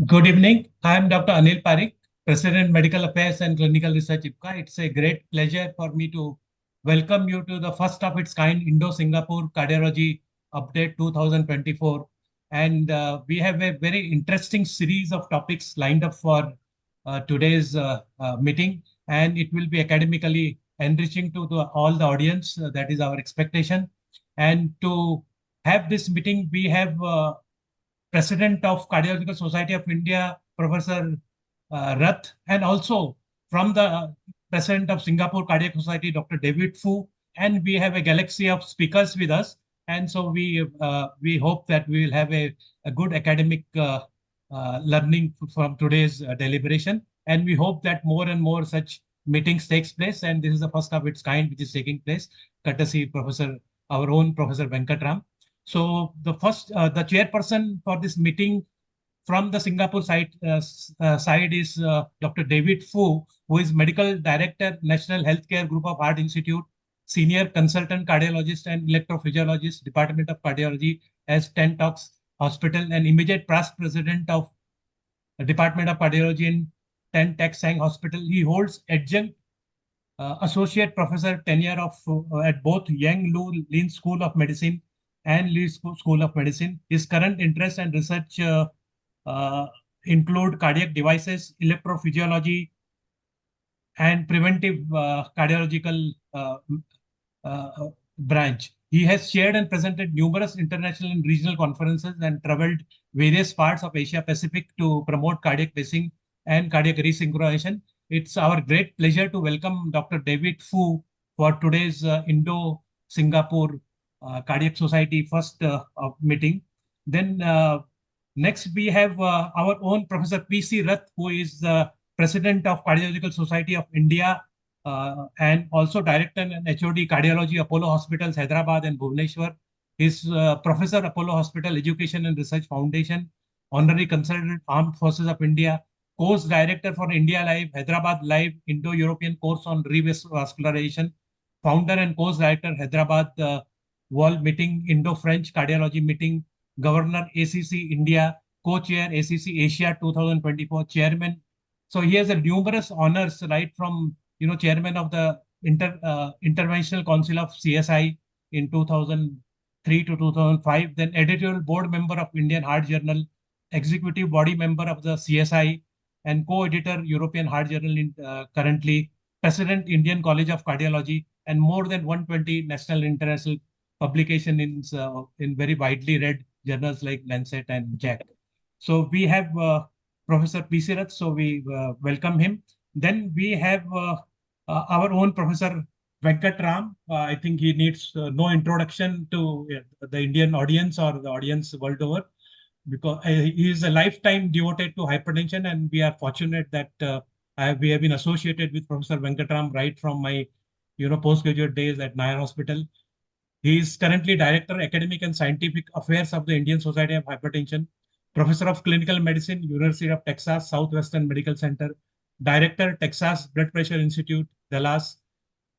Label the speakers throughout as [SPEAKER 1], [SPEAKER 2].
[SPEAKER 1] Good evening. I am Dr. Anil Parikh, President Medical Affairs and Clinical Research IPCA. It's a great pleasure for me to welcome you to the first of its kind Indo-Singapore Cardiology Update 2024. And we have a very interesting series of topics lined up for today's meeting, and it will be academically enriching to all the audience. That is our expectation. And to have this meeting, we have President of Cardiological Society of India, Professor Rath, and also from the President of Singapore Cardiac Society, Dr. David Fu. And we have a galaxy of speakers with us. And so we hope that we will have a good academic learning from today's deliberation. And we hope that more and more such meetings takes place. And this is the first of its kind which is taking place, courtesy Professor, our own Professor Venkatram. So the chairperson for this meeting from the Singapore side is Dr. David Fu, who is Medical Director, National Healthcare Group of Heart Institute, Senior Consultant Cardiologist and Electrophysiologist, Department of Cardiology as Tentox Hospital, and immediate past president of the Department of Cardiology in Ten Teck Seng Hospital. He holds adjunct associate professor tenure at both Yang Lu Lin School of Medicine and Lee School of Medicine. His current interest and research include cardiac devices, electrophysiology, and preventive cardiological branch. He has chaired and presented numerous international and regional conferences and traveled various parts of Asia Pacific to promote cardiac pacing and cardiac resynchronization. It's our great pleasure to welcome Dr. David Fu for today's Indo-Singapore Cardiac Society first meeting. Then next we have our own Professor P.C. Rath, who is the President of Cardiological Society of India and also Director and HOD Cardiology, Apollo Hospitals, Hyderabad and Bhubaneswar. He's Professor, Apollo Hospital Education and Research Foundation, Honorary Consultant, Armed Forces of India, Course Director for India Live, Hyderabad Live, Indo-European Course on Revascularization, Founder and Course Director, Hyderabad World Meeting, Indo-French Cardiology Meeting, Governor ACC India, Co-Chair ACC Asia 2024, Chairman. So he has numerous honors, right from Chairman of the Interventional Council of CSI in 2003 to 2005, then Editorial Board Member of Indian Heart Journal, Executive Body Member of the CSI, and co-editor European Heart Journal currently, President Indian College of Cardiology, and more than 120 national and international publication in very widely read journals like Lancet and JACC. So we have Professor P.C. Rath, so we welcome him. Then we have our own Professor Venkatram. I think he needs no introduction to the Indian audience or the audience world over, because he is a lifetime devoted to hypertension, and we are fortunate that we have been associated with Professor Venkatram right from my postgraduate days at Nair Hospital. He is currently Director, Academic and Scientific Affairs of the Indian Society of Hypertension, Professor of Clinical Medicine, University of Texas Southwestern Medical Center, Director, Texas Blood Pressure Institute, Dallas,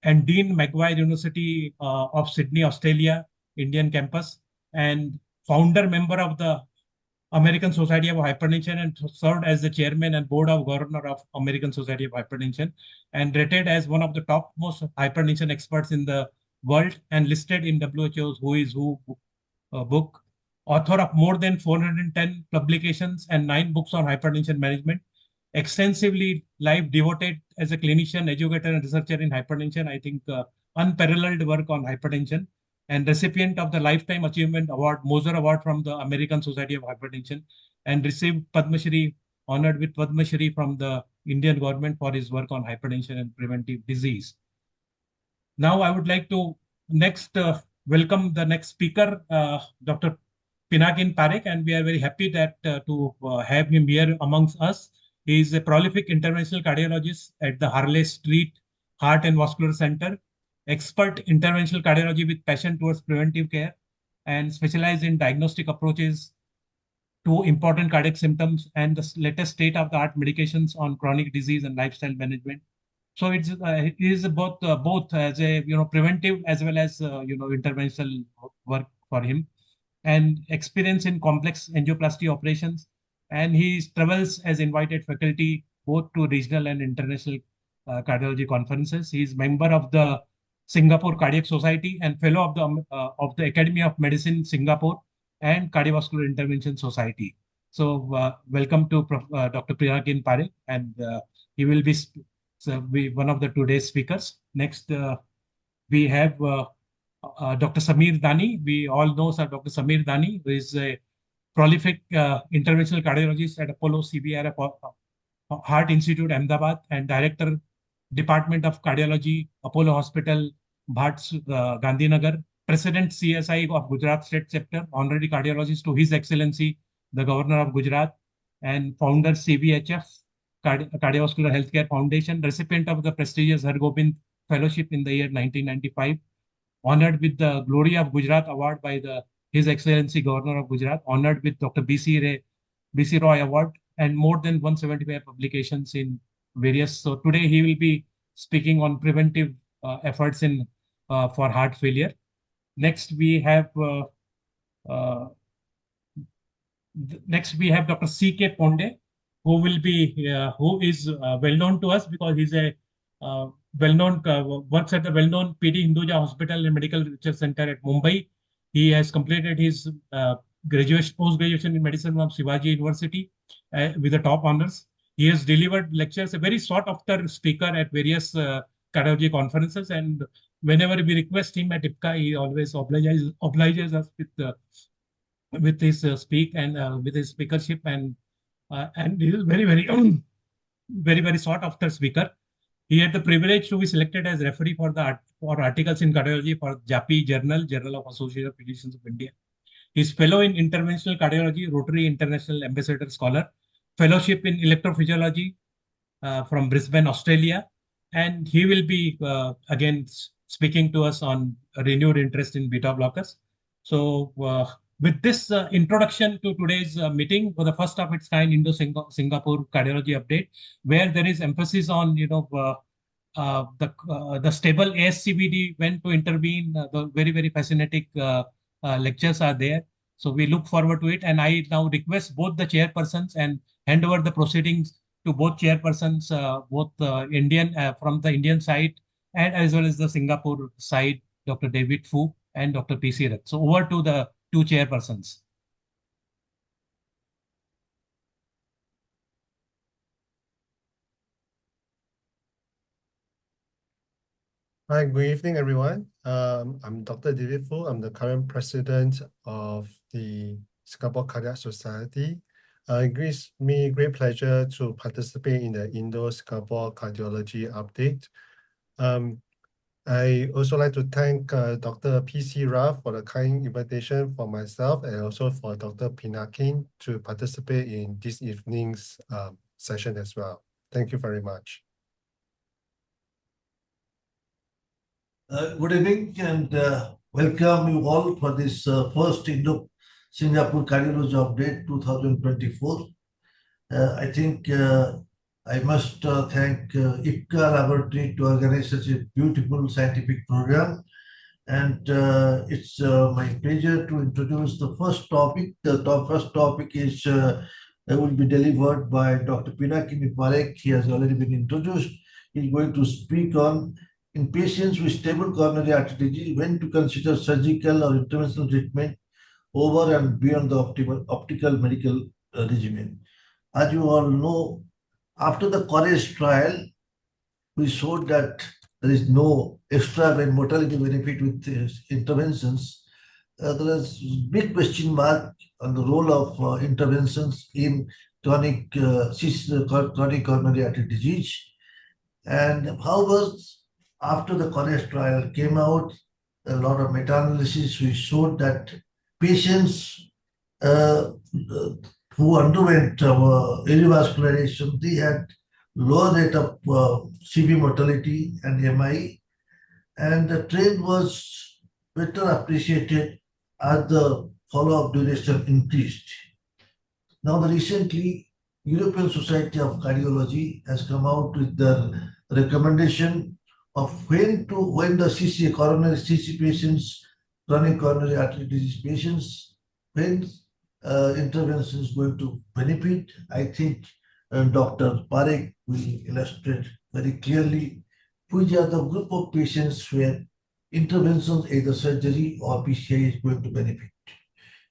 [SPEAKER 1] and Dean McGuire University of Sydney, Australia, Indian campus, and founder member of the American Society of Hypertension, and served as the chairman and board of governor of American Society of Hypertension, and rated as one of the top most hypertension experts in the world and listed in WHO's Who is Who book, author of more than 410 publications and 9 books on hypertension management, extensively life devoted as a clinician, educator, and researcher in hypertension. I think unparalleled work on hypertension, and recipient of the Lifetime Achievement Award, Moser Award from the American Society of Hypertension, and received Padma Shri, honored with Padma Shri from the Indian government for his work on hypertension and preventive disease. Now I would like to next welcome the next speaker, Dr. Pinakin Parekh, and we are very happy that to have him here amongst us. He is a prolific interventional cardiologist at the Harley Street Heart and Vascular Center, expert interventional cardiology with passion towards preventive care, and specialized in diagnostic approaches to important cardiac symptoms and the latest state-of-the-art medications on chronic disease and lifestyle management. So it is both as a preventive as well as interventional work for him, and experience in complex angioplasty operations, and he travels as invited faculty both to regional and international cardiology conferences. He is member of the Singapore Cardiac Society and fellow of the Academy of Medicine Singapore and Cardiovascular Intervention Society. So welcome to Dr. Pinakin Parekh, and he will be one of the today's speakers. Next, we have Dr. Samir Dani. We all know Sir Dr. Samir Dani, who is a prolific interventional cardiologist at Apollo CBRF Heart Institute, Ahmedabad, and Director, Department of Cardiology, Apollo Hospital, Bhat, Gandhinagar, President CSI of Gujarat State Chapter, Honorary Cardiologist to His Excellency, the Governor of Gujarat, and founder CBHF, Cardiovascular Healthcare Foundation, recipient of the prestigious Har Gobind Fellowship in the year 1995, honored with the Glory of Gujarat Award by His Excellency Governor of Gujarat, honored with Dr. B.C. Roy Award, and more than 175 publications in various. So today he will be speaking on preventive efforts in for heart failure. Next we have Dr. C.K. Ponde, who is well known to us because he's a well-known works at the well-known PD Hinduja Hospital and Medical Research Center at Mumbai. He has completed his post-graduation in medicine from Shivaji University with the top honors. He has delivered lectures, a very sought-after speaker at various cardiology conferences, and whenever we request him at IPCA, he always obliges us with his speak and with his speakership, and he is very sought-after speaker. He had the privilege to be selected as referee for articles in cardiology for JAPI Journal of Association of Physicians of India. He is fellow in interventional cardiology, Rotary International Ambassador Scholar, fellowship in electrophysiology from Brisbane, Australia, and he will be again speaking to us on a renewed interest in beta blockers. So with this introduction to today's meeting, for the first of its kind Indo-Singapore Cardiology Update, where there is emphasis on the stable ASCVD, when to intervene, the very fascinating lectures are there. So we look forward to it, and I now request both the chairpersons and hand over the proceedings to both chairpersons, both Indian from the Indian side and as well as the Singapore side, Dr. David Fu and Dr. P.C. Rath. So over to the two chairpersons.
[SPEAKER 2] Hi, good evening, everyone. I'm Dr. David Fu. I'm the current president of the Singapore Cardiac Society. It gives me great pleasure to participate in the Indo-Singapore Cardiology Update. I also like to thank Dr. P.C. Rath for the kind invitation for myself and also for Dr. Pinakin to participate in this evening's session as well. Thank you very much.
[SPEAKER 3] Good evening and welcome you all for this first Indo-Singapore Cardiology Update 2024. I think I must thank IPCA Laboratory to organize such a beautiful scientific program. And it's my pleasure to introduce the first topic. The first topic is will be delivered by Dr. Pinakin Parekh. He has already been introduced. He's going to speak on, in patients with stable coronary artery disease, when to consider surgical or interventional treatment over and beyond the optical medical regimen. As you all know, after the CORES trial, we showed that there is no extra mortality benefit with interventions. There is big question mark on the role of interventions in chronic coronary artery disease. And however, after the CORES trial came out, a lot of meta-analysis, we showed that patients who underwent avascularization, they had lower rate of CV mortality and MI, and the trend was better appreciated as the follow-up duration increased. Now, recently, European Society of Cardiology has come out with the recommendation of when the CC, coronary CC patients, chronic coronary artery disease patients, when intervention is going to benefit. I think Dr. Parekh will illustrate very clearly which are the group of patients where interventions, either surgery or PCI, is going to benefit.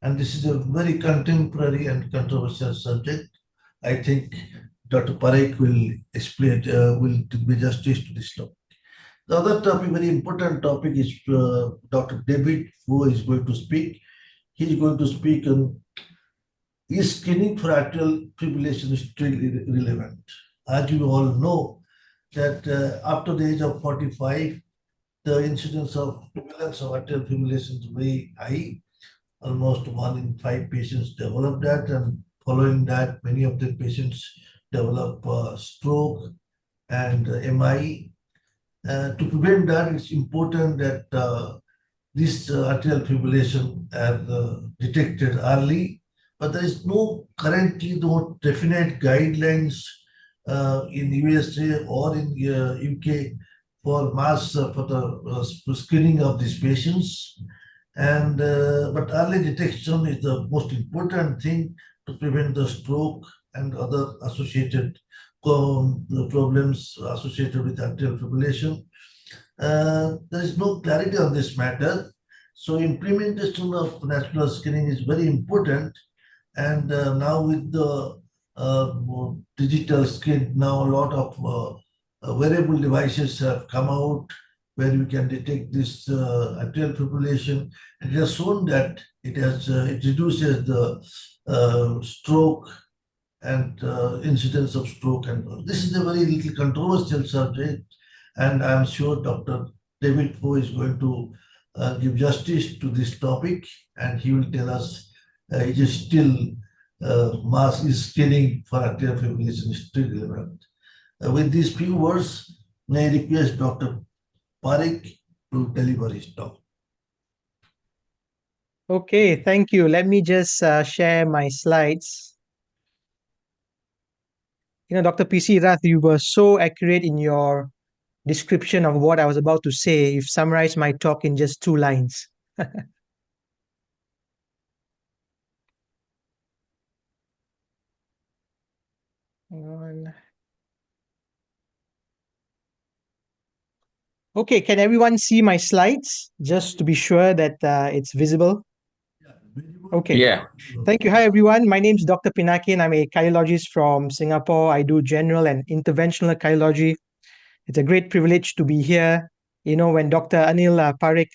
[SPEAKER 3] And this is a very contemporary and controversial subject. I think Dr. Parekh will explain, will do justice to this topic. The other topic, very important topic, is Dr. David, who is going to speak. He is going to speak on, is screening for atrial fibrillation still relevant? As you all know, that after the age of 45, the incidence of prevalence of atrial fibrillation is very high. Almost 1 in 5 patients develop that, and following that, many of the patients develop stroke and MI. To prevent that, it's important that this atrial fibrillation are detected early, but there is currently no definite guidelines in USA or in UK for mass for the screening of these patients. And but early detection is the most important thing to prevent the stroke and other associated problems associated with atrial fibrillation. There is no clarity on this matter. So implementation of national screening is very important. And now with the digital screen, now a lot of wearable devices have come out where you can detect this atrial fibrillation. And it has shown that it reduces the stroke and incidence of stroke. And this is a very little controversial subject, and I'm sure Dr. David Ho is going to give justice to this topic, and he will tell us it is still mass screening for atrial fibrillation is still relevant. With these few words, may I request Dr. Parekh to deliver his talk.
[SPEAKER 4] Okay, thank you. Let me just share my slides. Dr. PC Rath, you were so accurate in your description of what I was about to say. You've summarized my talk in just 2 lines. Okay, can everyone see my slides? Just to be sure that it's visible. Okay.
[SPEAKER 5] Yeah.
[SPEAKER 4] Thank you. Hi, everyone. My name is Dr. Pinaki, and I'm a cardiologist from Singapore. I do general and interventional cardiology. It's a great privilege to be here. When Dr. Anil Parekh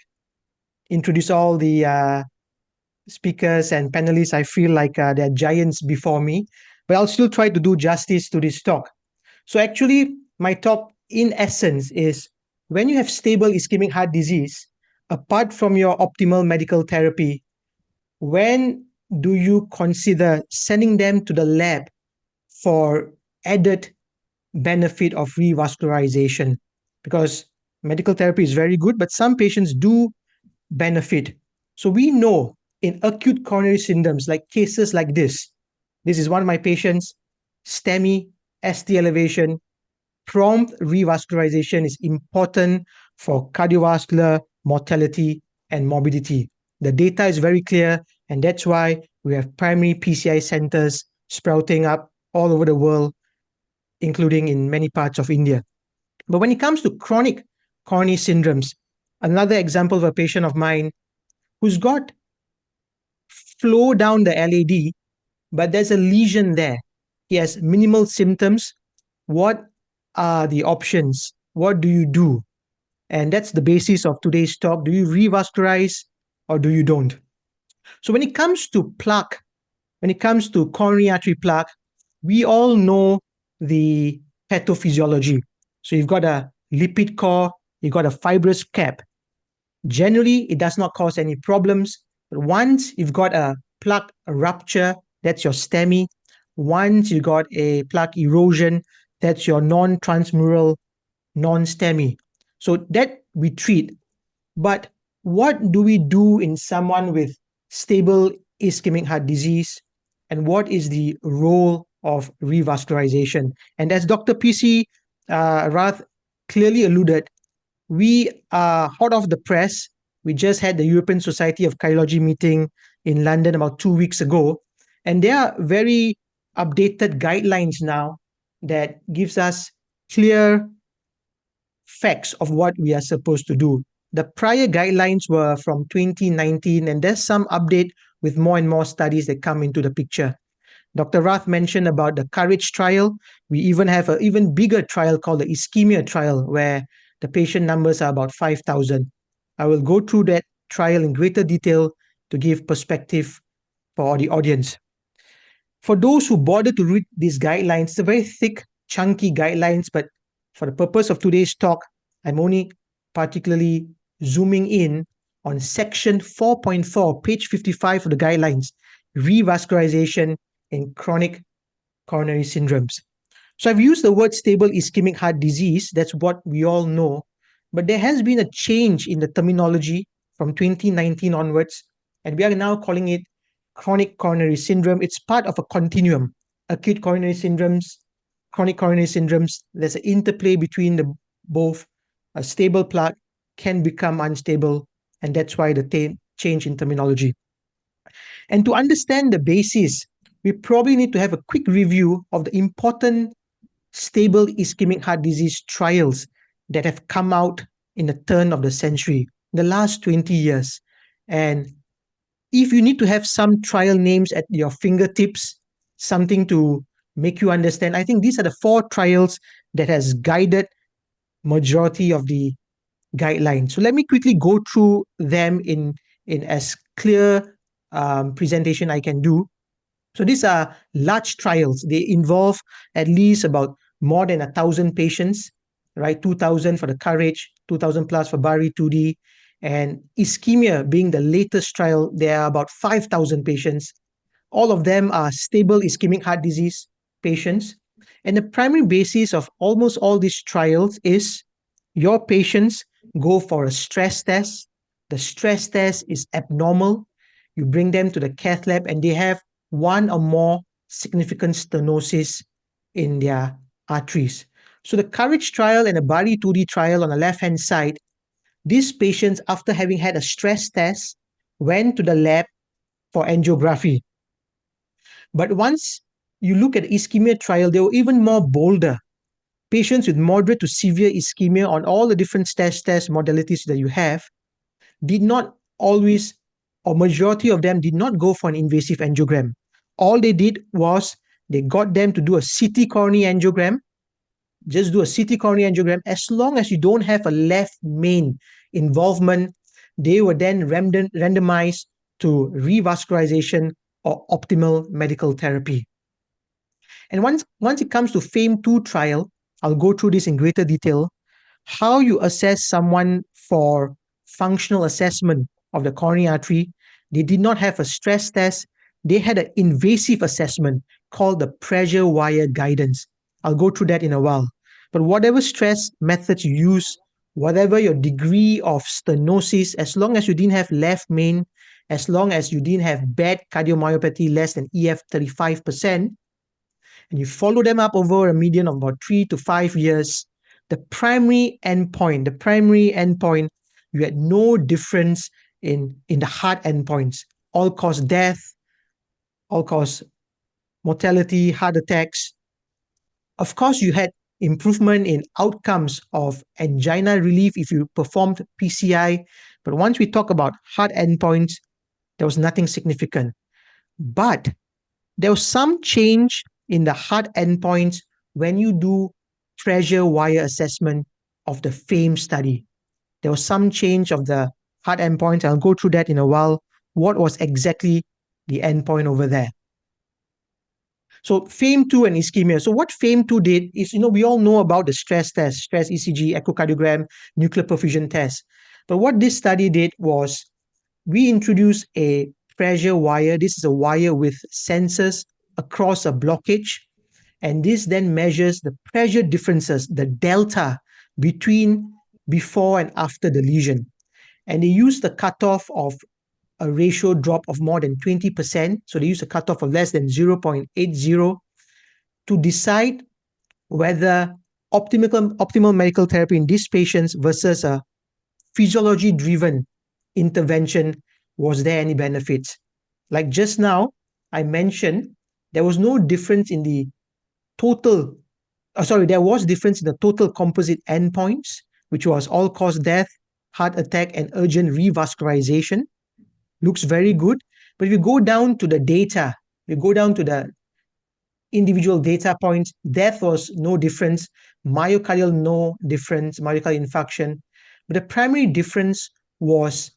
[SPEAKER 4] introduced all the speakers and panelists, I feel like they're giants before me, but I'll still try to do justice to this talk. So actually, my talk in essence is when you have stable ischemic heart disease, apart from your optimal medical therapy, when do you consider sending them to the lab for added benefit of revascularization? Because medical therapy is very good, but some patients do benefit. So we know in acute coronary syndromes, like cases like this is one of my patients, STEMI, ST elevation, prompt revascularization is important for cardiovascular mortality and morbidity. The data is very clear, and that's why we have primary PCI centers sprouting up all over the world, including in many parts of India. But when it comes to chronic coronary syndromes, another example of a patient of mine who's got flow down the LAD, but there's a lesion there. He has minimal symptoms. What are the options? What do you do? And that's the basis of today's talk. Do you revascularize or do you don't? So when it comes to plaque, when it comes to coronary artery plaque, we all know the pathophysiology. So you've got a lipid core, you've got a fibrous cap. Generally, it does not cause any problems. But once you've got a plaque rupture, that's your STEMI. Once you got a plaque erosion, that's your non-transmural, non-STEMI. So that we treat. But what do we do in someone with stable ischemic heart disease? And what is the role of revascularization? And as Dr. PC Rath clearly alluded, we are hot off the press. We just had the European Society of Cardiology meeting in London about 2 weeks ago. And there are very updated guidelines now that gives us clear facts of what we are supposed to do. The prior guidelines were from 2019, and there's some update with more and more studies that come into the picture. Dr. Rath mentioned about the COURAGE trial. We even have an even bigger trial called the ischemia trial, where the patient numbers are about 5,000. I will go through that trial in greater detail to give perspective for the audience. For those who bother to read these guidelines, it's a very thick, chunky guidelines, but for the purpose of today's talk, I'm only particularly zooming in on section 4.4, page 55 of the guidelines, revascularization in chronic coronary syndromes. So I've used the word stable ischemic heart disease. That's what we all know. But there has been a change in the terminology from 2019 onwards, and we are now calling it chronic coronary syndrome. It's part of a continuum. Acute coronary syndromes, chronic coronary syndromes, there's an interplay between the both. A stable plaque can become unstable, and that's why the change in terminology. And to understand the basis, we probably need to have a quick review of the important stable ischemic heart disease trials that have come out in the turn of the century, the last 20 years. And if you need to have some trial names at your fingertips, something to make you understand, I think these are the 4 trials that has guided majority of the guidelines. So let me quickly go through them in as clear presentation I can do. So these are large trials. They involve at least about more than 1,000 patients, right? 2,000 for the COURAGE, 2,000 plus for BARI 2D, and ischemia being the latest trial, there are about 5,000 patients. All of them are stable ischemic heart disease patients. And the primary basis of almost all these trials is your patients go for a stress test. The stress test is abnormal. You bring them to the cath lab and they have one or more significant stenosis in their arteries. So the COURAGE trial and the BARI 2D trial on the left-hand side, these patients, after having had a stress test, went to the lab for angiography. But once you look at the ischemia trial, they were even more bolder. Patients with moderate to severe ischemia on all the different test modalities that you have did not always, or majority of them did not go for an invasive angiogram. All they did was they got them to do a CT coronary angiogram. Just do a CT coronary angiogram. As long as you don't have a left main involvement, they were then randomized to revascularization or optimal medical therapy. And once it comes to FAME2 trial, I'll go through this in greater detail, how you assess someone for functional assessment of the coronary artery. They did not have a stress test. They had an invasive assessment called the pressure wire guidance. I'll go through that in a while. But whatever stress methods you use, whatever your degree of stenosis, as long as you didn't have left main, as long as you didn't have bad cardiomyopathy less than EF 35%, and you follow them up over a median of about 3 to 5 years, the primary endpoint, you had no difference in the hard endpoints, all-cause death, all-cause mortality, heart attacks. Of course, you had improvement in outcomes of angina relief if you performed PCI, but once we talk about hard endpoints, there was nothing significant. But there was some change in the hard endpoints when you do pressure wire assessment of the FAME study. There was some change of the hard endpoints. I'll go through that in a while. What was exactly the endpoint over there? So FAME2 and ischemia. So what FAME2 did is, we all know about the stress test, stress ECG, echocardiogram, nuclear perfusion test. But what this study did was we introduced a pressure wire. This is a wire with sensors across a blockage. And this then measures the pressure differences, the delta between before and after the lesion. And they used the cutoff of a ratio drop of more than 20%. So they use a cutoff of less than 0.80 to decide whether optimal medical therapy in these patients versus a physiology-driven intervention, was there any benefits? like just now, I mentioned there was no difference in the total, there was difference in the total composite endpoints, which was all-cause death, heart attack, and urgent revascularization. Looks very good. But if you go down to the data, you go down to the individual data points, death was no difference, myocardial no difference, myocardial infarction. But the primary difference was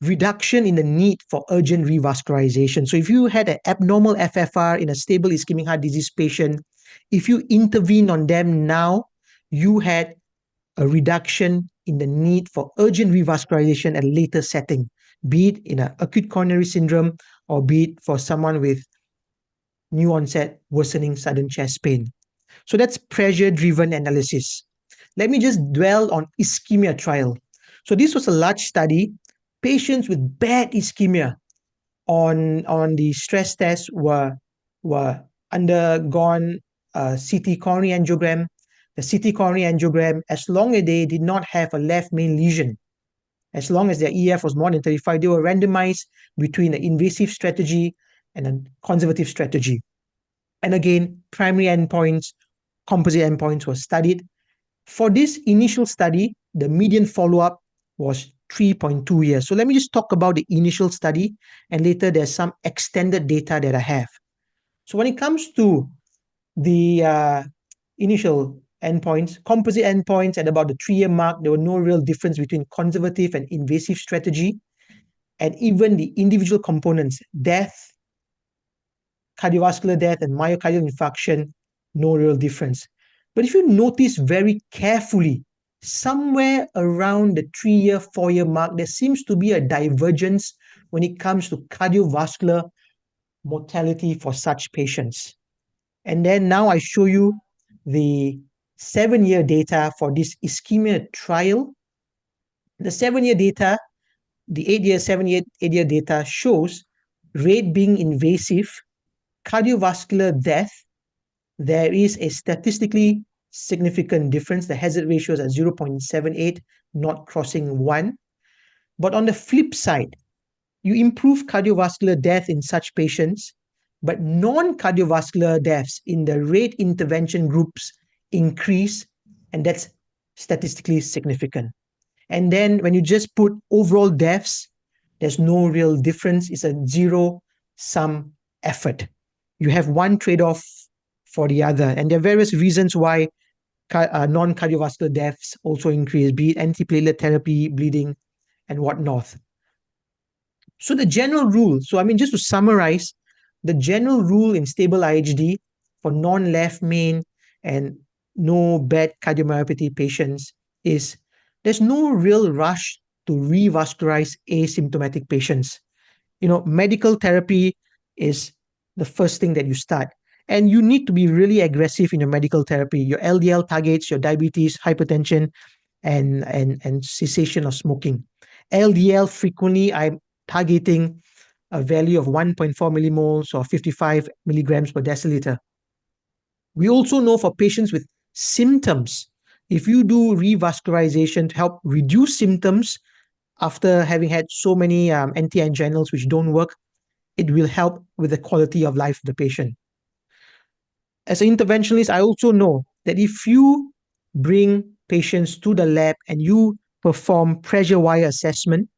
[SPEAKER 4] reduction in the need for urgent revascularization. So if you had an abnormal FFR in a stable ischemic heart disease patient, if you intervene on them now, you had a reduction in the need for urgent revascularization at a later setting, be it in an acute coronary syndrome or be it for someone with new onset worsening sudden chest pain. So that's pressure-driven analysis. Let me just dwell on ischemia trial. So this was a large study. Patients with bad ischemia on the stress test were undergone a CT coronary angiogram. The CT coronary angiogram, as long as they did not have a left main lesion, as long as their EF was more than 35, they were randomized between an invasive strategy and a conservative strategy. And again, primary endpoints, composite endpoints were studied. For this initial study, the median follow-up was 3.2 years. So let me just talk about the initial study, and later there's some extended data that I have. So when it comes to the initial endpoints, composite endpoints at about the 3-year mark, there were no real difference between conservative and invasive strategy. And even the individual components, death, cardiovascular death, and myocardial infarction, no real difference. But if you notice very carefully, somewhere around the 3-year, 4-year mark, there seems to be a divergence when it comes to cardiovascular mortality for such patients. And then now I show you the 7-year data for this ischemia trial. The 7-year data, the 8-year, 7-year, 8-year data shows rate being invasive, cardiovascular death, there is a statistically significant difference. The hazard ratio is at 0.78, not crossing 1. But on the flip side, you improve cardiovascular death in such patients, but non-cardiovascular deaths in the rate intervention groups increase, and that's statistically significant. And then when you just put overall deaths, there's no real difference. It's a zero-sum effort. You have one trade-off for the other. And there are various reasons why non-cardiovascular deaths also increase, be it antiplatelet therapy, bleeding, and whatnot. So the general rule, just to summarize, the general rule in stable IHD for non-left main and no bad cardiomyopathy patients is there's no real rush to revascularize asymptomatic patients. Medical therapy is the first thing that you start. And you need to be really aggressive in your medical therapy. Your LDL targets, your diabetes, hypertension, and cessation of smoking. LDL, frequently I'm targeting a value of 1.4 millimoles or 55 milligrams per deciliter. We also know for patients with symptoms, if you do revascularization to help reduce symptoms after having had so many anti-anginals which don't work, it will help with the quality of life of the patient. As an interventionalist, I also know that if you bring patients to the lab and you perform pressure wire assessment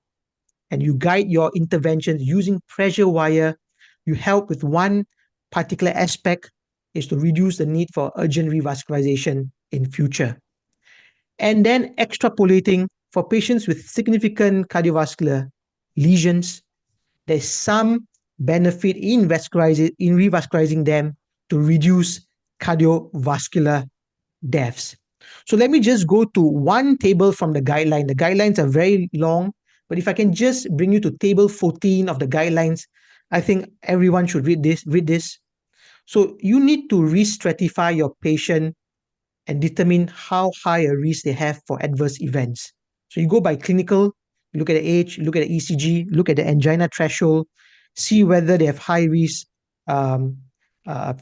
[SPEAKER 4] and you guide your interventions using pressure wire, you help with one particular aspect is to reduce the need for urgent revascularization in future. And then extrapolating for patients with significant cardiovascular lesions, there's some benefit in revascularizing them to reduce cardiovascular deaths. So let me just go to one table from the guideline. The guidelines are very long, but if I can just bring you to table 14 of the guidelines, I think everyone should read this. So you need to re-stratify your patient and determine how high a risk they have for adverse events. So you go by clinical, you look at the age, look at the ECG, look at the angina threshold, see whether they have high risk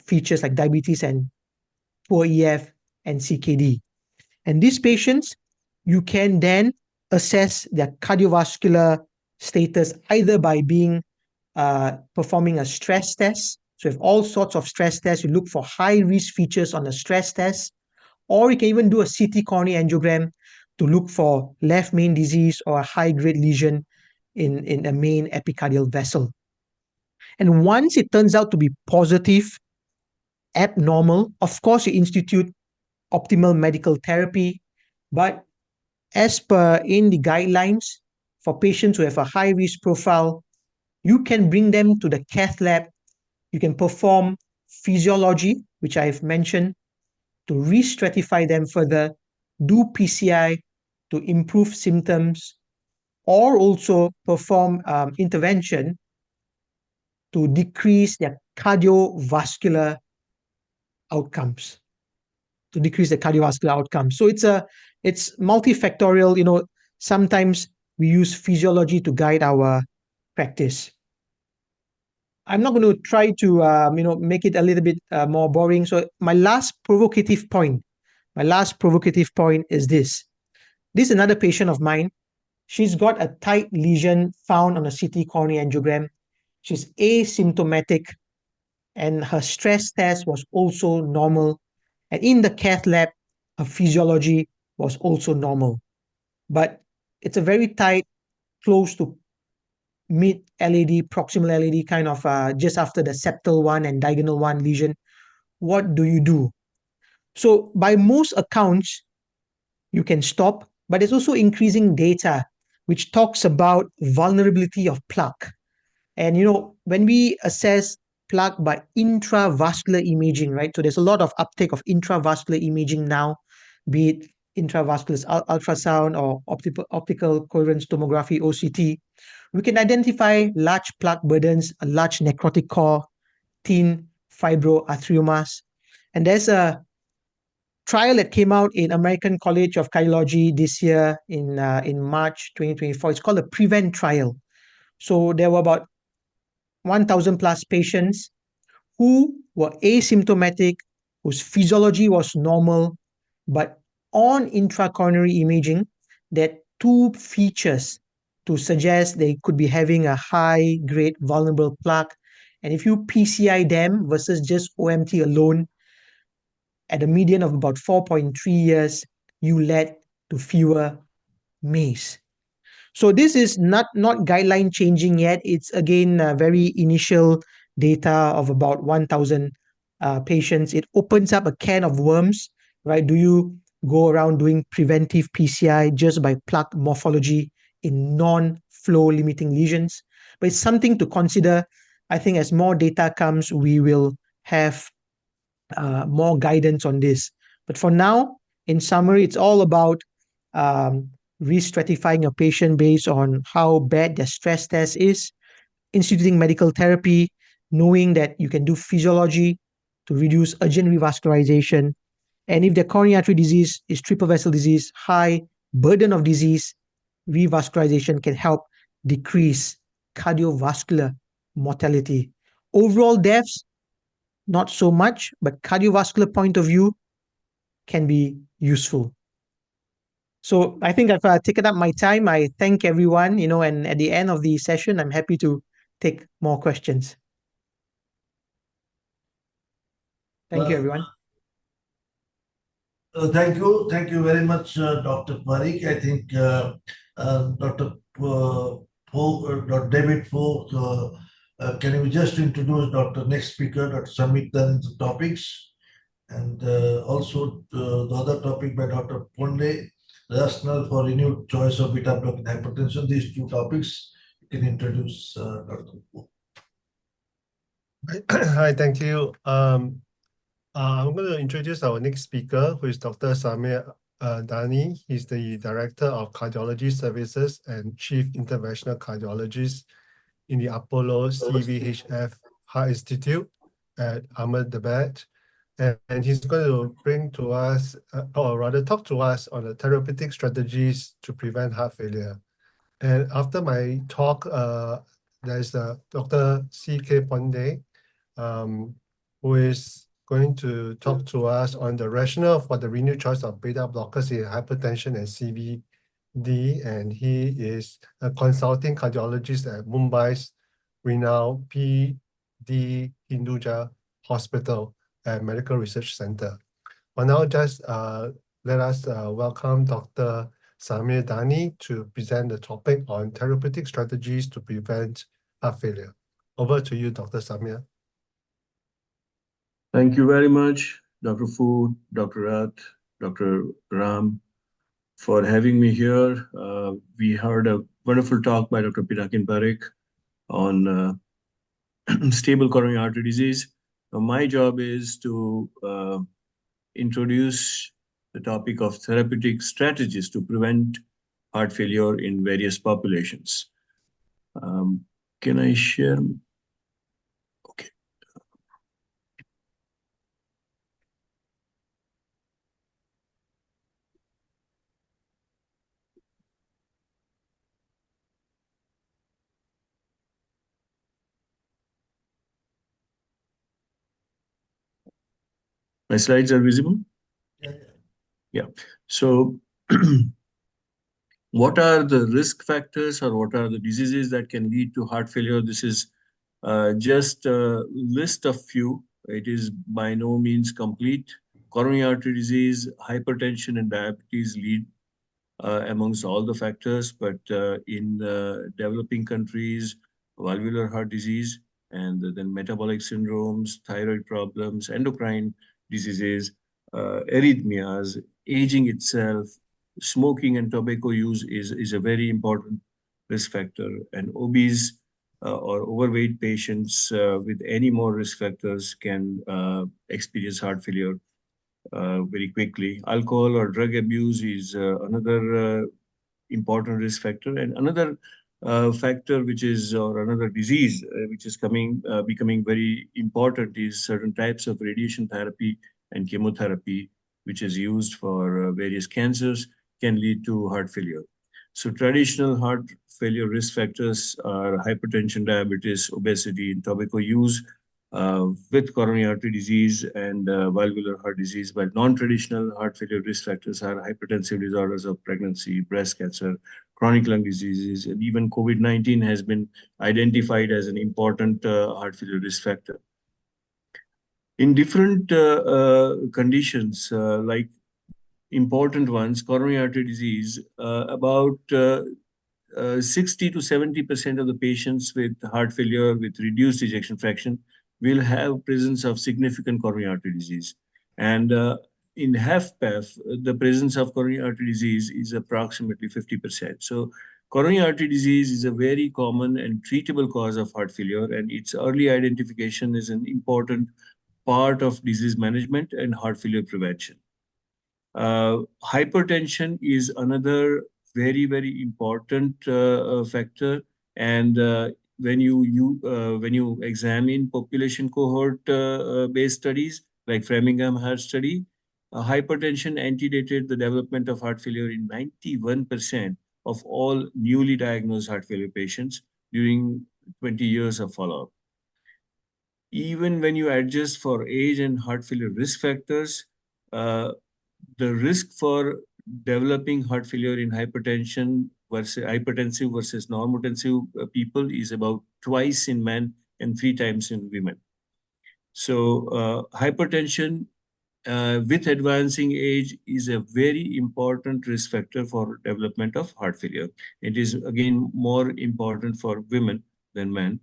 [SPEAKER 4] features like diabetes and poor EF and CKD. And these patients, you can then assess their cardiovascular status either by being performing a stress test. So we have all sorts of stress tests. You look for high risk features on the stress test, or you can even do a CT coronary angiogram to look for left main disease or a high grade lesion in a main epicardial vessel. And once it turns out to be positive, abnormal, of course, you institute optimal medical therapy. But as per in the guidelines, for patients who have a high risk profile, you can bring them to the cath lab. You can perform physiology, which I've mentioned, to re-stratify them further, do PCI to improve symptoms, or also perform intervention to decrease their cardiovascular outcomes. So it's multifactorial. Sometimes we use physiology to guide our practice. I'm not going to try to make it a little bit more boring. So my last provocative point is this. This is another patient of mine. She's got a tight lesion found on a CT coronary angiogram. She's asymptomatic, and her stress test was also normal. And in the cath lab, her physiology was also normal. But it's a very tight, close to mid LAD, proximal LAD, kind of just after the septal one and diagonal one lesion. What do you do? So by most accounts, you can stop, but there's also increasing data which talks about vulnerability of plaque. And when we assess plaque by intravascular imaging, right? So there's a lot of uptake of intravascular imaging now, be it intravascular ultrasound or optical coherence tomography, OCT. We can identify large plaque burdens, a large necrotic core, thin fibroatriomas. And there's a trial that came out in American College of Cardiology this year in March 2024. It's called the PREVENT trial. So there were about 1,000 plus patients who were asymptomatic, whose physiology was normal, but on intracoronary imaging, that two features to suggest they could be having a high-grade vulnerable plaque. And if you PCI them versus just OMT alone, at a median of about 4.3 years, you led to fewer MACE. So this is not guideline changing yet. It's again very initial data of about 1,000 patients. It opens up a can of worms, right? Do you go around doing preventive PCI just by plaque morphology in non-flow limiting lesions? But it's something to consider. I think as more data comes, we will have more guidance on this. But for now, in summary, it's all about re-stratifying a patient based on how bad their stress test is, instituting medical therapy, knowing that you can do physiology to reduce urgent revascularization. And if their coronary artery disease is triple vessel disease, high burden of disease, revascularization can help decrease cardiovascular mortality. Overall deaths, not so much, but cardiovascular point of view can be useful. So I think I've taken up my time. I thank everyone, and at the end of the session, I'm happy to take more questions. Thank you, everyone.
[SPEAKER 3] Thank you very much, Dr. Parikh. I think Dr. David Fo, can you just introduce Dr. next speaker, Dr. Samit Dan's topics, and also the other topic by Dr. Ponde, rationale for renewed choice of beta block in hypertension. These two topics you can introduce, Dr. Fo.
[SPEAKER 2] Hi, thank you. I'm going to introduce our next speaker, who is Dr. Samir Dani. He's the Director of Cardiology Services and Chief Interventional Cardiologist in the Apollo CVHF Heart Institute at Ahmedabad. And he's going to bring to us, or rather talk to us on the therapeutic strategies to prevent heart failure. And after my talk, there's Dr. C.K. Ponde, who is going to talk to us on the rationale for the renewed choice of beta blockers in hypertension and CVD. And he is a consulting cardiologist at Mumbai's renowned PD Hinduja Hospital and Medical Research Center. For now, just let us welcome Dr. Samir Dani to present the topic on therapeutic strategies to prevent heart failure. Over to you, Dr. Samir.
[SPEAKER 5] Thank you very much, Dr. Fu, Dr. Rat, Dr. Ram, for having me here. We heard a wonderful talk by Dr. Pinakin Parekh on stable coronary artery disease. My job is to introduce the topic of therapeutic strategies to prevent heart failure in various populations. Can I share? Okay. My slides are visible? Yeah. So what are the risk factors or what are the diseases that can lead to heart failure? This is just a list of few. It is by no means complete. Coronary artery disease, hypertension, and diabetes lead amongst all the factors, but in developing countries, valvular heart disease, and then metabolic syndromes, thyroid problems, endocrine diseases, arrhythmias, aging itself, smoking and tobacco use is a very important risk factor, and obese or overweight patients with any more risk factors can experience heart failure very quickly. Alcohol or drug abuse is another important risk factor, and another factor which is or another disease which is becoming very important is certain types of radiation therapy and chemotherapy which is used for various cancers can lead to heart failure. So traditional heart failure risk factors are hypertension, diabetes, obesity, and tobacco use with coronary artery disease and valvular heart disease, while non-traditional heart failure risk factors are hypertensive disorders of pregnancy, breast cancer, chronic lung diseases, and even COVID-19 has been identified as an important heart failure risk factor. In different conditions, like important ones, coronary artery disease, about 60 to 70% of the patients with heart failure with reduced ejection fraction will have presence of significant coronary artery disease. And in HFpEF, the presence of coronary artery disease is approximately 50%. So coronary artery disease is a very common and treatable cause of heart failure, and its early identification is an important part of disease management and heart failure prevention. Hypertension is another very, very important factor, and when you examine population cohort based studies like Framingham Heart Study, hypertension antedated the development of heart failure in 91% of all newly diagnosed heart failure patients during 20 years of follow-up. Even when you adjust for age and heart failure risk factors, the risk for developing heart failure in hypertensive versus normotensive people is about twice in men and 3 times in women. So hypertension with advancing age is a very important risk factor for development of heart failure. It is again more important for women than men.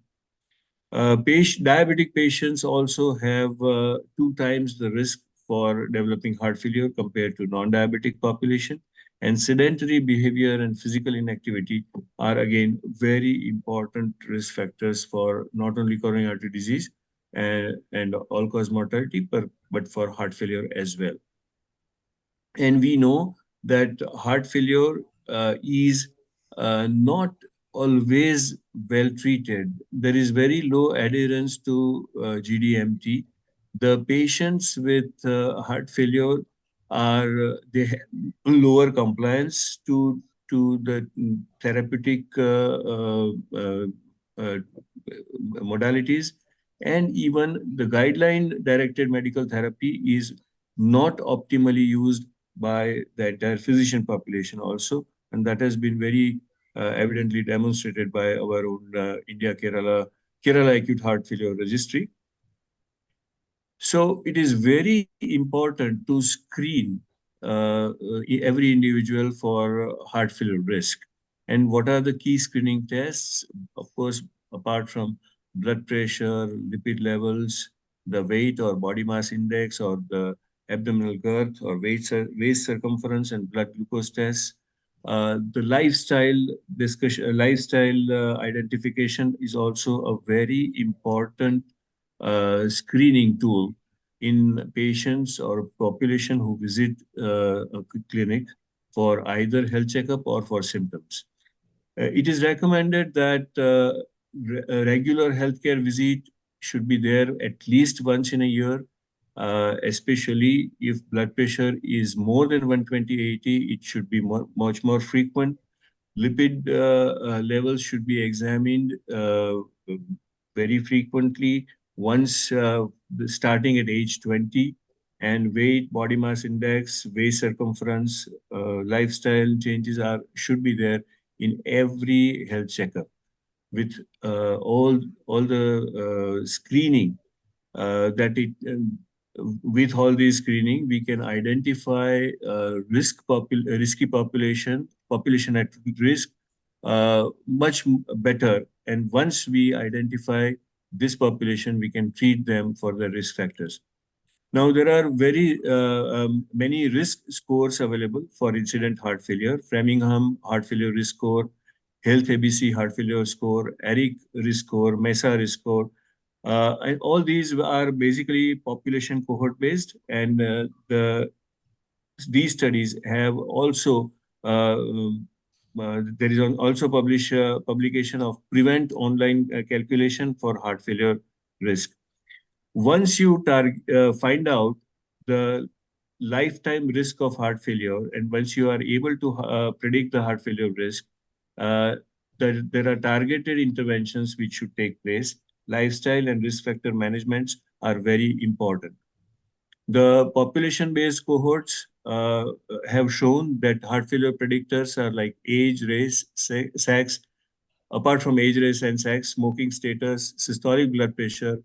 [SPEAKER 5] Diabetic patients also have 2 times the risk for developing heart failure compared to non-diabetic population. And sedentary behavior and physical inactivity are again very important risk factors for not only coronary artery disease and all-cause mortality, but for heart failure as well. And we know that heart failure is not always well treated. There is very low adherence to GDMT. The patients with heart failure they have lower compliance to the therapeutic modalities, and even the guideline directed medical therapy is not optimally used by the entire physician population also, and that has been very evidently demonstrated by our own India Kerala Kerala Acute Heart Failure Registry. So it is very important to screen every individual for heart failure risk. And what are the key screening tests? Of course, apart from blood pressure, lipid levels, the weight or body mass index, or the abdominal girth or waist circumference and blood glucose tests. The lifestyle identification is also a very important screening tool in patients or population who visit a clinic for either health checkup or for symptoms. It is recommended that a regular healthcare visit should be there at least once in a year, especially if blood pressure is more than 120/80, it should be much more frequent. Lipid levels should be examined very frequently once starting at age 20, and weight, body mass index, waist circumference, lifestyle changes should be there in every health checkup. With all the screening with all these screening, we can identify risky population at risk much better. And once we identify this population, we can treat them for the risk factors. Now, there are very many risk scores available for incident heart failure: Framingham Heart Failure Risk Score, Health ABC Heart Failure Score, ERIC Risk Score, MESA Risk Score. And all these are basically population cohort based, and these studies have also there is also publication of Prevent online calculation for heart failure risk. Once you find out the lifetime risk of heart failure, and once you are able to predict the heart failure risk, there are targeted interventions which should take place. Lifestyle and risk factor managements are very important. The population-based cohorts have shown that heart failure predictors are like age, race, sex. Apart from age, race, and sex, smoking status, systolic blood pressure,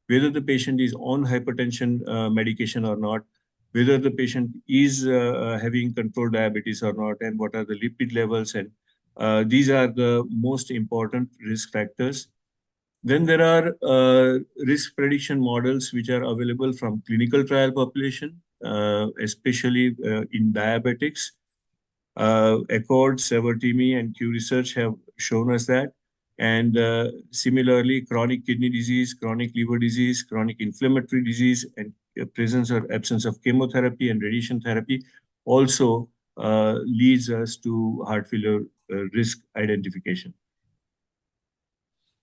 [SPEAKER 5] whether the patient is on hypertension medication or not, whether the patient is having controlled diabetes or not, and what are the lipid levels. And these are the most important risk factors. Then there are risk prediction models which are available from clinical trial population, especially in diabetics. Accord, Severtimi, and Q Research have shown us that. And similarly, chronic kidney disease, chronic liver disease, chronic inflammatory disease, and presence or absence of chemotherapy and radiation therapy also leads us to heart failure risk identification.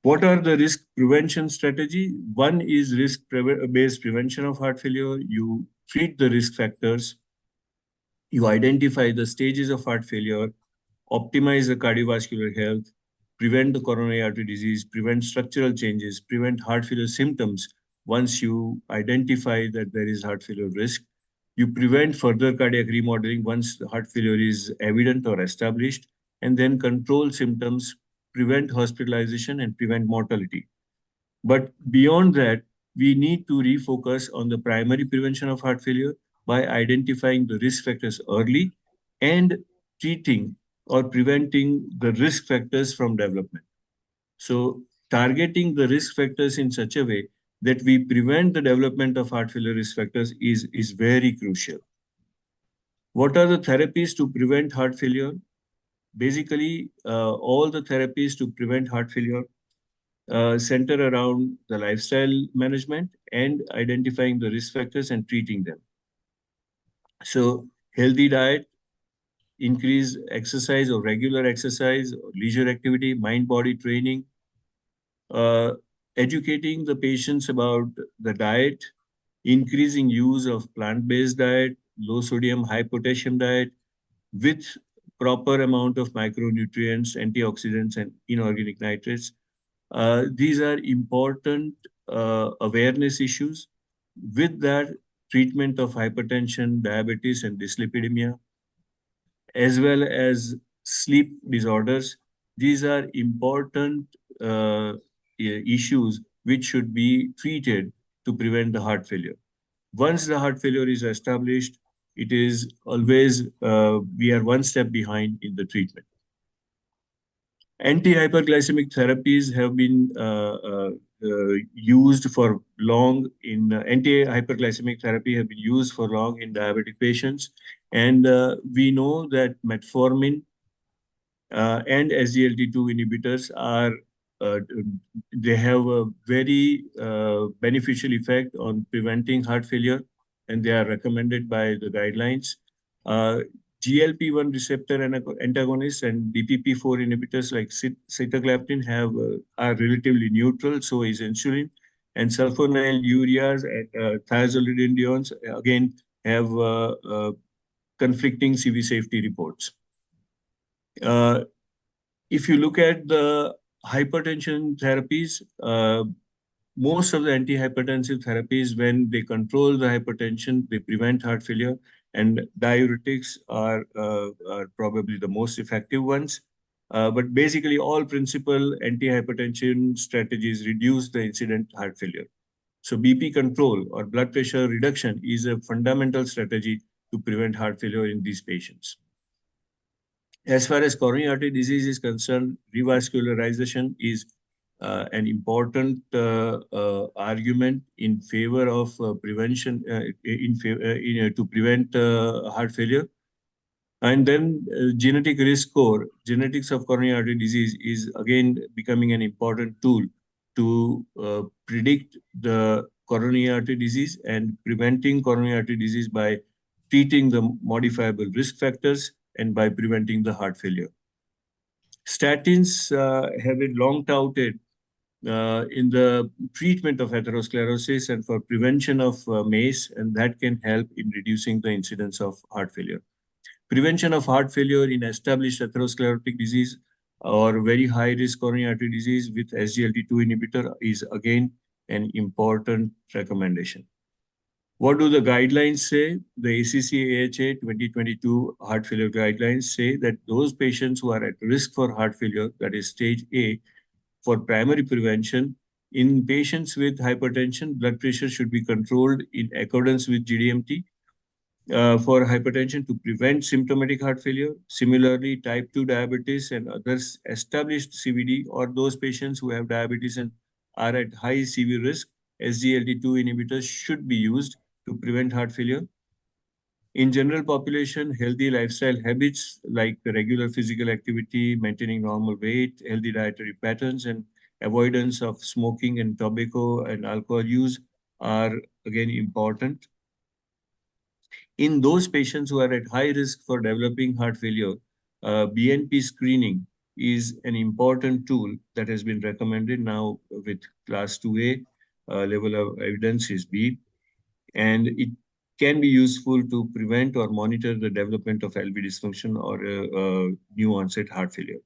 [SPEAKER 5] What are the risk prevention strategy? One is risk-based prevention of heart failure. You treat the risk factors, you identify the stages of heart failure, optimize the cardiovascular health, prevent the coronary artery disease, prevent structural changes, prevent heart failure symptoms. Once you identify that there is heart failure risk, you prevent further cardiac remodeling once the heart failure is evident or established, and then control symptoms, prevent hospitalization, and prevent mortality. But beyond that, we need to refocus on the primary prevention of heart failure by identifying the risk factors early and treating or preventing the risk factors from development. So targeting the risk factors in such a way that we prevent the development of heart failure risk factors is very crucial. What are the therapies to prevent heart failure? Basically, all the therapies to prevent heart failure center around the lifestyle management and identifying the risk factors and treating them. So healthy diet, increase exercise or regular exercise, or leisure activity, mind-body training, educating the patients about the diet, increasing use of plant-based diet, low sodium, high potassium diet with proper amount of micronutrients, antioxidants, and inorganic nitrates. These are important awareness issues. With that, treatment of hypertension, diabetes, and dyslipidemia, as well as sleep disorders. These are important issues which should be treated to prevent the heart failure. Once the heart failure is established, it is always, we are one step behind in the treatment. Anti-hyperglycemic therapies have been used for long in anti-hyperglycemic therapy have been used for long in diabetic patients, and we know that metformin and SGLT2 inhibitors are they have a very beneficial effect on preventing heart failure, and they are recommended by the guidelines. GLP-1 receptor antagonists and DPP-4 inhibitors like sitagliptin are relatively neutral, so is insulin. And sulfonylureas and thiazolidinediones again have conflicting CV safety reports. If you look at the hypertension therapies, most of the antihypertensive therapies, when they control the hypertension, they prevent heart failure, and diuretics are probably the most effective ones. But basically, all principal antihypertension strategies reduce the incident heart failure. So BP control or blood pressure reduction is a fundamental strategy to prevent heart failure in these patients. As far as coronary artery disease is concerned, revascularization is an important argument in favor of prevention to prevent heart failure. And then genetic risk score, genetics of coronary artery disease is again becoming an important tool to predict the coronary artery disease and preventing coronary artery disease by treating the modifiable risk factors and by preventing the heart failure. Statins have been long touted in the treatment of atherosclerosis and for prevention of MACE, and that can help in reducing the incidence of heart failure. Prevention of heart failure in established atherosclerotic disease or very high-risk coronary artery disease with SGLT2 inhibitor is again an important recommendation. What do the guidelines say? The ACC-AHA 2022 heart failure guidelines say that those patients who are at risk for heart failure, that is stage A, for primary prevention, in patients with hypertension, blood pressure should be controlled in accordance with GDMT. For hypertension to prevent symptomatic heart failure. Similarly, type 2 diabetes and others established CVD or those patients who have diabetes and are at high CV risk, SGLT2 inhibitors should be used to prevent heart failure. In general population, healthy lifestyle habits like regular physical activity, maintaining normal weight, healthy dietary patterns, and avoidance of smoking and tobacco and alcohol use are again important. In those patients who are at high risk for developing heart failure, BNP screening is an important tool that has been recommended now with class 2A, level of evidence is B, and it can be useful to prevent or monitor the development of LV dysfunction or new onset heart failure.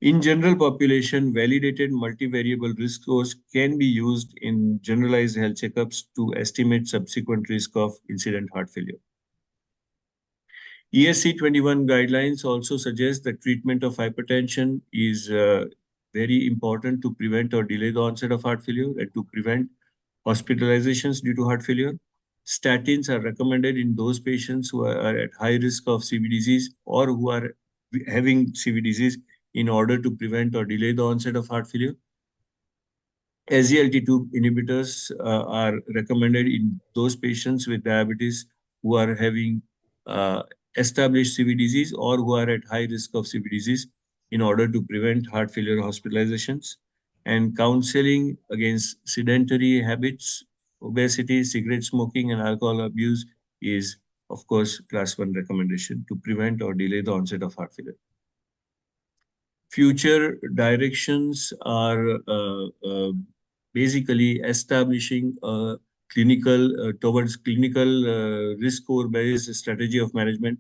[SPEAKER 5] In general population, validated multivariable risk scores can be used in generalized health checkups to estimate subsequent risk of incident heart failure. ESC 21 guidelines also suggest that treatment of hypertension is very important to prevent or delay the onset of heart failure and to prevent hospitalizations due to heart failure. Statins are recommended in those patients who are at high risk of CV disease or who are having CV disease in order to prevent or delay the onset of heart failure. SGLT2 inhibitors are recommended in those patients with diabetes who are having established CV disease or who are at high risk of CV disease in order to prevent heart failure hospitalizations. And counseling against sedentary habits, obesity, cigarette smoking, and alcohol abuse is, of course, class 1 recommendation to prevent or delay the onset of heart failure. Future directions are basically establishing a towards clinical risk score-based strategy of management,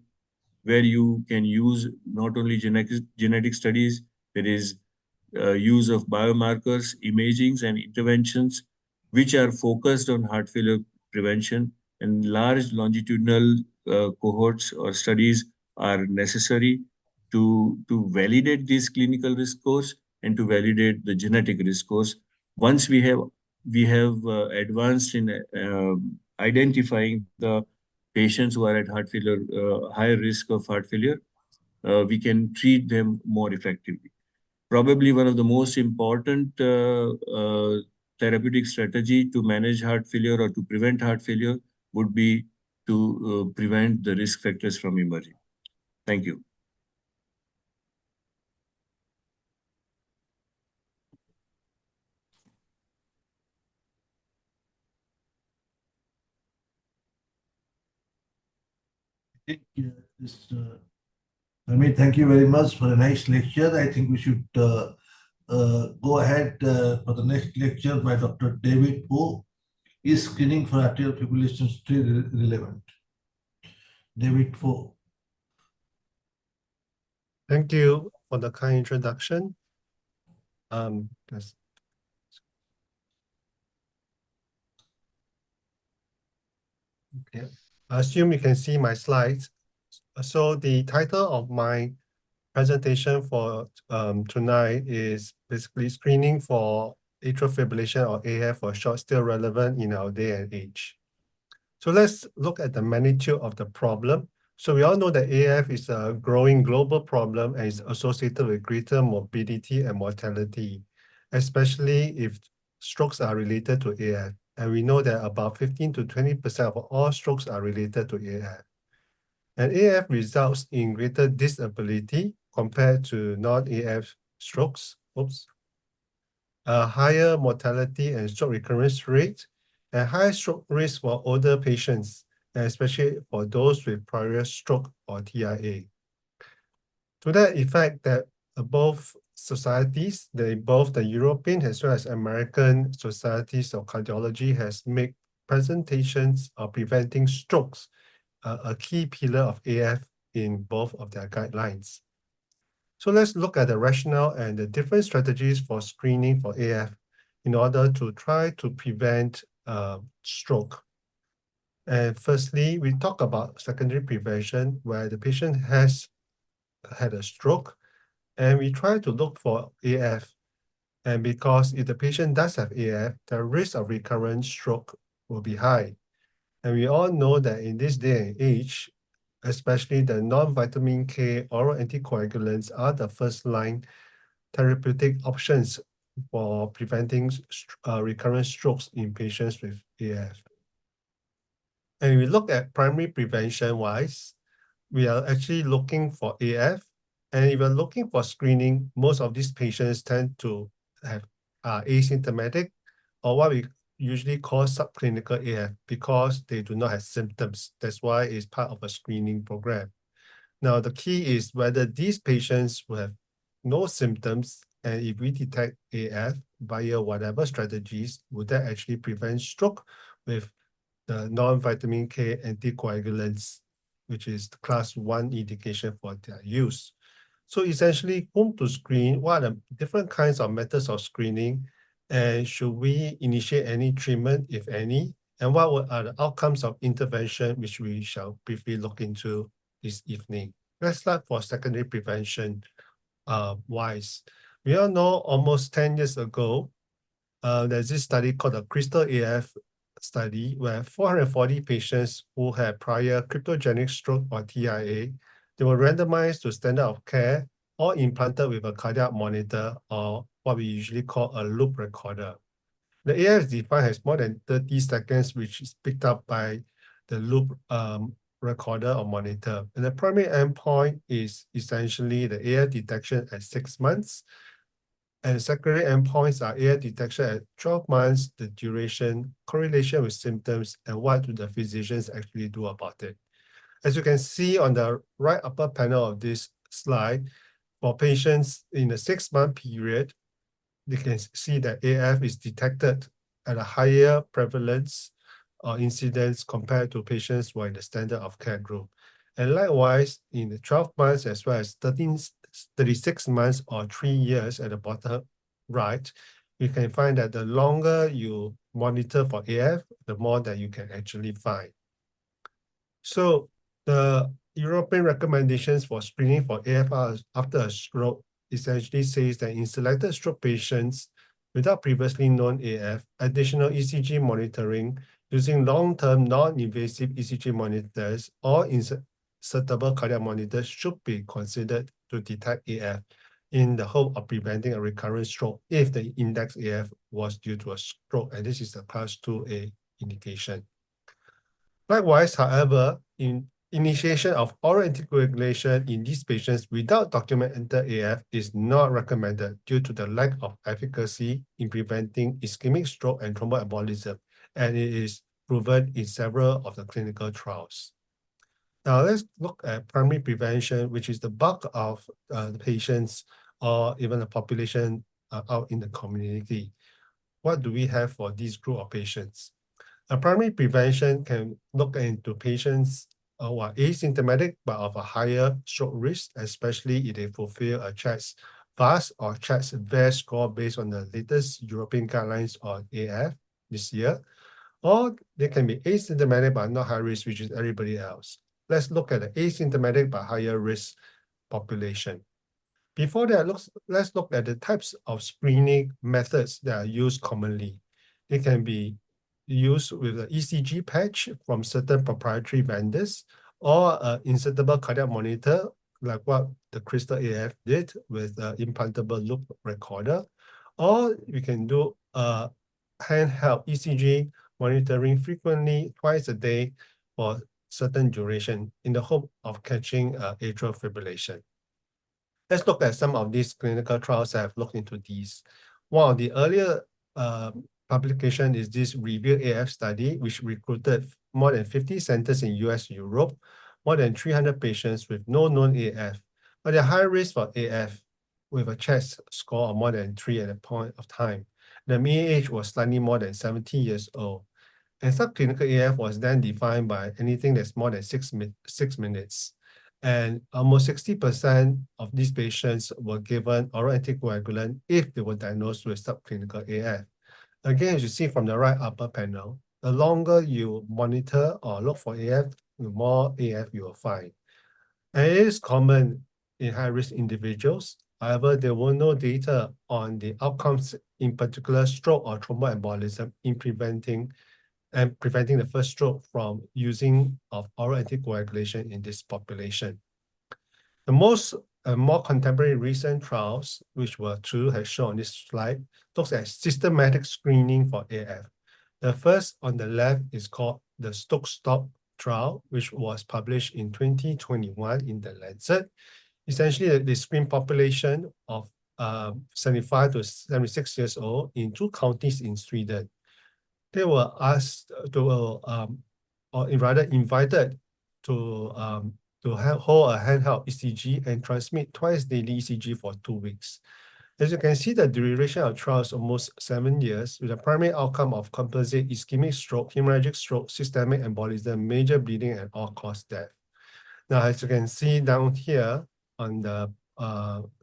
[SPEAKER 5] where you can use not only genetic studies, there is use of biomarkers, imagings, and interventions which are focused on heart failure prevention, and large longitudinal cohorts or studies are necessary to validate these clinical risk scores and to validate the genetic risk scores. Once we have advanced in identifying the patients who are at heart failure, high risk of heart failure, we can treat them more effectively. Probably one of the most important therapeutic strategy to manage heart failure or to prevent heart failure would be to prevent the risk factors from emerging. Thank you.
[SPEAKER 3] Amit, thank you very much for a nice lecture. I think we should go ahead for the next lecture by Dr. David Poe. Is screening for atrial fibrillation still relevant? David Poe.
[SPEAKER 2] Thank you for the kind introduction. Yes. Okay. I assume you can see my slides. So the title of my presentation for tonight is basically screening for atrial fibrillation or AF for short still relevant in our day and age. So let's look at the magnitude of the problem. So we all know that AF is a growing global problem and is associated with greater morbidity and mortality, especially if strokes are related to AF. And we know that about 15 to 20% of all strokes are related to AF. And AF results in greater disability compared to non-AF strokes. A higher mortality and stroke recurrence rate, and high stroke risk for older patients, and especially for those with prior stroke or TIA. To that effect, that both societies, both the European as well as American societies of cardiology has made presentations of preventing strokes a key pillar of AF in both of their guidelines. So let's look at the rationale and the different strategies for screening for AF in order to try to prevent stroke. And firstly, we talk about secondary prevention where the patient has had a stroke and we try to look for AF. And because if the patient does have AF, the risk of recurrent stroke will be high. And we all know that in this day and age, especially the non-vitamin K oral anticoagulants are the first line therapeutic options for preventing recurrent strokes in patients with AF. And we look at primary prevention wise, we are actually looking for AF. And if we're looking for screening, most of these patients tend to have asymptomatic or what we usually call subclinical AF because they do not have symptoms. That's why it's part of a screening program. Now, the key is whether these patients will have no symptoms, and if we detect AF via whatever strategies, would that actually prevent stroke with the non-vitamin K anticoagulants, which is the class 1 indication for their use. So essentially, whom to screen, what are the different kinds of methods of screening, and should we initiate any treatment, if any, and what are the outcomes of intervention, which we shall briefly look into this evening. Let's start for secondary prevention wise. We all know almost 10 years ago, there's this study called the Crystal AF study where 440 patients who had prior cryptogenic stroke or TIA, they were randomized to standard of care or implanted with a cardiac monitor or what we usually call a loop recorder. The AF is defined as more than 30 seconds, which is picked up by the loop recorder or monitor. And the primary endpoint is essentially the AF detection at 6 months. And secondary endpoints are AF detection at 12 months, the duration, correlation with symptoms, and what do the physicians actually do about it. As you can see on the right upper panel of this slide, for patients in a 6-month period, you can see that AF is detected at a higher prevalence or incidence compared to patients who are in the standard of care group. And likewise, in the 12 months as well as 36 months or 3 years at the bottom right, you can find that the longer you monitor for AF, the more that you can actually find. So the European recommendations for screening for AF after a stroke essentially says that in selected stroke patients without previously known AF, additional ECG monitoring using long-term non-invasive ECG monitors or insertable cardiac monitors should be considered to detect AF in the hope of preventing a recurrent stroke if the index AF was due to a stroke, and this is a class 2A indication. Likewise, however, in initiation of oral anticoagulation in these patients without documented AF is not recommended due to the lack of efficacy in preventing ischemic stroke and thromboembolism, and it is proven in several of the clinical trials. Now let's look at primary prevention, which is the bulk of the patients or even the population out in the community. What do we have for this group of patients? A primary prevention can look into patients who are asymptomatic but of a higher stroke risk, especially if they fulfill a CHEST VAS or CHEST VAS score based on the latest European guidelines on AF this year. Or they can be asymptomatic but not high risk, which is everybody else. Let's look at the asymptomatic but higher risk population. Before that, let's look at the types of screening methods that are used commonly. They can be used with an ECG patch from certain proprietary vendors or an insertable cardiac monitor, like what the Crystal AF did with an implantable loop recorder. Or we can do a handheld ECG monitoring frequently twice a day for certain duration in the hope of catching atrial fibrillation. Let's look at some of these clinical trials that have looked into these. One of the earlier publication is this REVEAL AF study, which recruited more than 50 centers in US, Europe, more than 300 patients with no known AF, but they're high risk for AF with a CHEST score of more than 3 at a point of time. The mean age was slightly more than 70 years old. And subclinical AF was then defined by anything that's more than 6 minutes. And almost 60% of these patients were given oral anticoagulant if they were diagnosed with subclinical AF. Again, as you see from the right upper panel, the longer you monitor or look for AF, the more AF you will find. And it is common in high-risk individuals. However, there were no data on the outcomes, in particular stroke or thromboembolism, in preventing the first stroke from using of oral anticoagulation in this population. The most more contemporary recent trials, which were two, as shown on this slide, looks at systematic screening for AF. The first on the left is called the Stop trial, which was published in 2021 in the Lancet. Essentially, the screen population of 75 to 76 years old in 2 counties in Sweden. They were asked to, or rather invited to hold a handheld ECG and transmit twice daily ECG for 2 weeks. As you can see, the duration of trial is almost 7 years, with a primary outcome of composite ischemic stroke, hemorrhagic stroke, systemic embolism, major bleeding, and all-cause death. Now, as you can see down here on the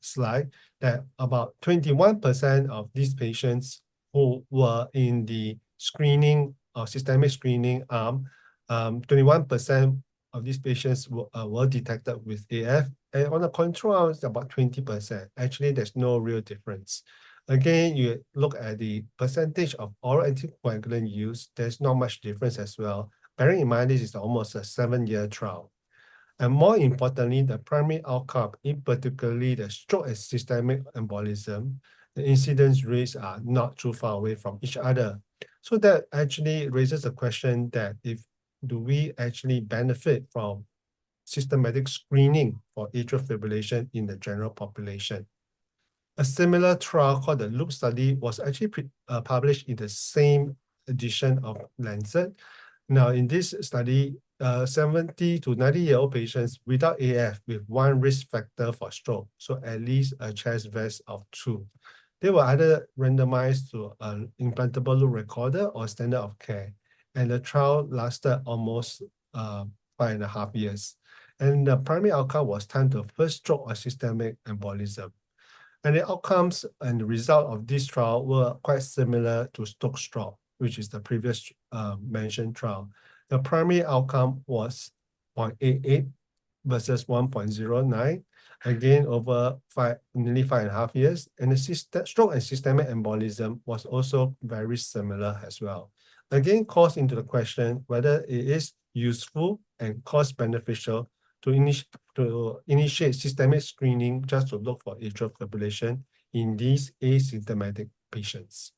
[SPEAKER 2] slide, that about 21% of these patients who were in the screening or systemic screening arm, 21% of these patients were detected with AF, and on the control arm, it's about 20%. Actually, there's no real difference. Again, you look at the percentage of oral anticoagulant use, there's not much difference as well. Bearing in mind, this is almost a 7-year trial. And more importantly, the primary outcome, in particularly the stroke and systemic embolism, the incidence rates are not too far away from each other. So that actually raises the question that do we actually benefit from systematic screening for atrial fibrillation in the general population? A similar trial called the Loop study was actually published in the same edition of Lancet. Now, in this study, 70 to 90-year-old patients without AF with 1 risk factor for stroke, so at least a CHEST VAS of 2. They were either randomized to an implantable loop recorder or standard of care. And the trial lasted almost 5.5 years. And the primary outcome was time to first stroke or systemic embolism. And the outcomes and the result of this trial were quite similar to stroke, which is the previous mentioned trial. The primary outcome was 0.88 versus 1.09, again over nearly 5.5 years. And the stroke and systemic embolism was also very similar as well. Again, calls into the question whether it is useful and cost beneficial to initiate systemic screening just to look for atrial fibrillation in these asymptomatic patients.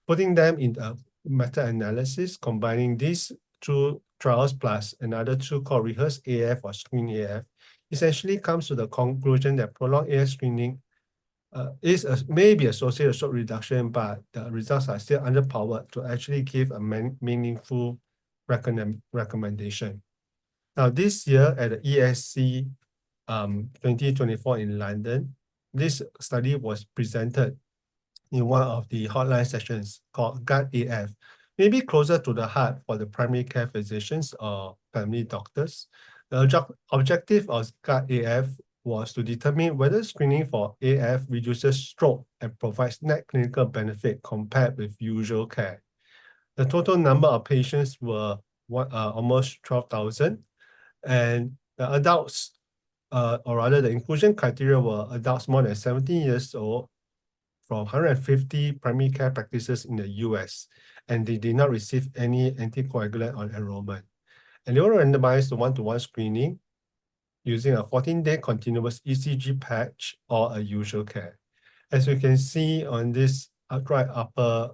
[SPEAKER 2] Putting them in a meta-analysis, combining these two trials plus another two called rehearse AF or screen AF, essentially comes to the conclusion that prolonged AF screening may be associated with stroke reduction, but the results are still underpowered to actually give a meaningful recommendation. Now, this year at the ESC 2024 in London, this study was presented in one of the hotline sessions called Gut AF, maybe closer to the heart for the primary care physicians or family doctors. The objective of Gut AF was to determine whether screening for AF reduces stroke and provides net clinical benefit compared with usual care. The total number of patients were almost 12,000, and the adults, or rather the inclusion criteria were adults more than 17 years old from 150 primary care practices in the US, and they did not receive any anticoagulant on enrollment. And they were randomized to one-to-one screening using a 14-day continuous ECG patch or a usual care. As you can see on this right upper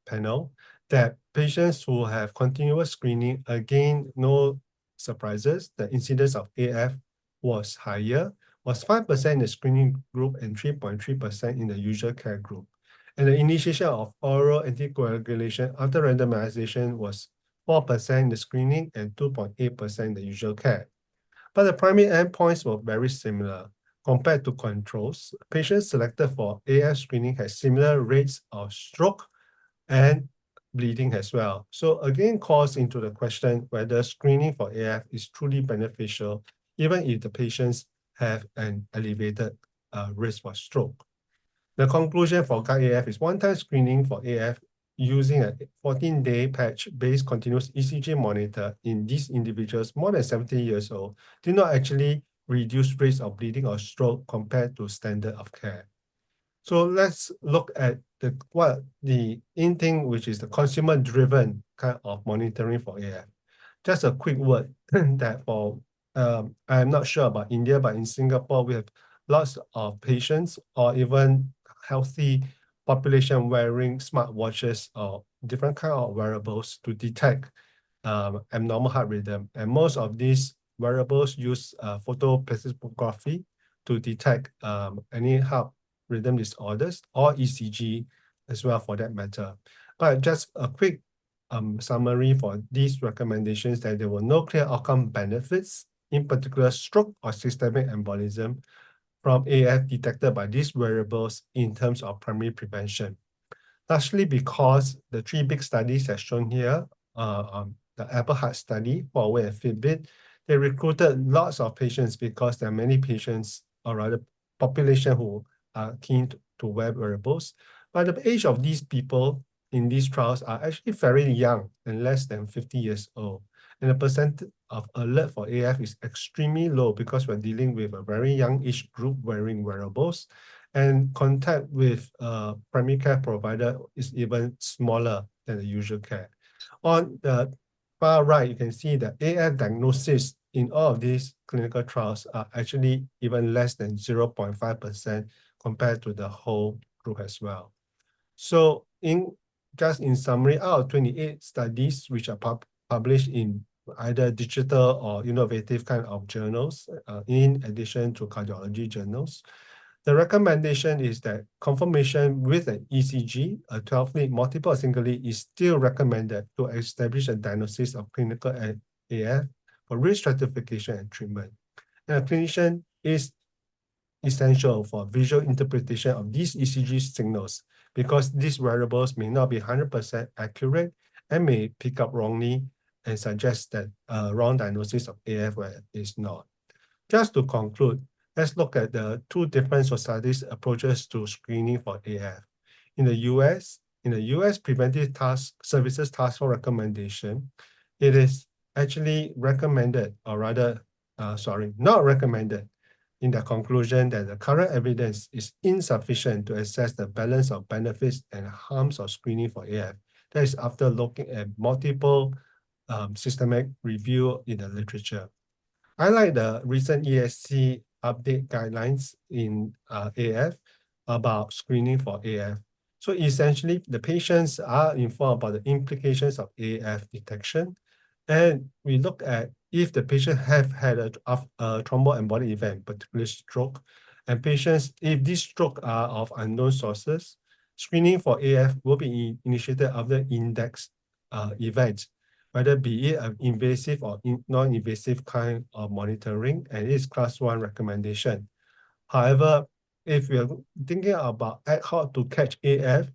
[SPEAKER 2] panel, that patients who have continuous screening, again, no surprises, the incidence of AF was higher, was 5% in the screening group and 3.3% in the usual care group. And the initiation of oral anticoagulation after randomization was 4% in the screening and 2.8% in the usual care. But the primary endpoints were very similar. Compared to controls, patients selected for AF screening had similar rates of stroke and bleeding as well. So again, calls into the question whether screening for AF is truly beneficial, even if the patients have an elevated risk for stroke. The conclusion for Gut AF is one-time screening for AF using a 14-day patch-based continuous ECG monitor in these individuals more than 70 years old did not actually reduce rates of bleeding or stroke compared to standard of care. So let's look at the in thing, which is the consumer-driven kind of monitoring for AF. Just a quick word that for I'm not sure about India, but in Singapore, we have lots of patients or even healthy population wearing smartwatches or different kind of wearables to detect abnormal heart rhythm. And most of these wearables use photoplethysmography to detect any heart rhythm disorders or ECG as well for that matter. But just a quick summary for these recommendations that there were no clear outcome benefits, in particular stroke or systemic embolism from AF detected by these wearables in terms of primary prevention. Largely because the three big studies as shown here, the Apple Heart study, Huawei and Fitbit, they recruited lots of patients because there are many patients, or rather population who are keen to wear wearables. But the age of these people in these trials are actually very young and less than 50 years old. And the percent of alert for AF is extremely low because we're dealing with a very young age group wearing wearables, and contact with a primary care provider is even smaller than the usual care. On the far right, you can see that AF diagnosis in all of these clinical trials are actually even less than 0.5% compared to the whole group as well. So just in summary, out of 28 studies which are published in either digital or innovative kind of journals, in addition to cardiology journals, the recommendation is that confirmation with an ECG, a 12-lead multiple or single lead, is still recommended to establish a diagnosis of clinical AF for risk stratification and treatment. And a clinician is essential for visual interpretation of these ECG signals because these wearables may not be 100% accurate and may pick up wrongly and suggest that wrong diagnosis of AF where it is not. Just to conclude, let's look at the two different societies' approaches to screening for AF. In the US Preventive Services Task Force recommendation, it is actually recommended, or rather not recommended in the conclusion that the current evidence is insufficient to assess the balance of benefits and harms of screening for AF. That is after looking at multiple systematic review in the literature. I like the recent ESC update guidelines in AF about screening for AF. So essentially, the patients are informed about the implications of AF detection, and we look at if the patient have had a thromboembolic event, particularly stroke, and patients, if these stroke are of unknown sources, screening for AF will be initiated after index events, whether be it an invasive or non-invasive kind of monitoring, and it is class 1 recommendation. However, if we are thinking about how to catch AF,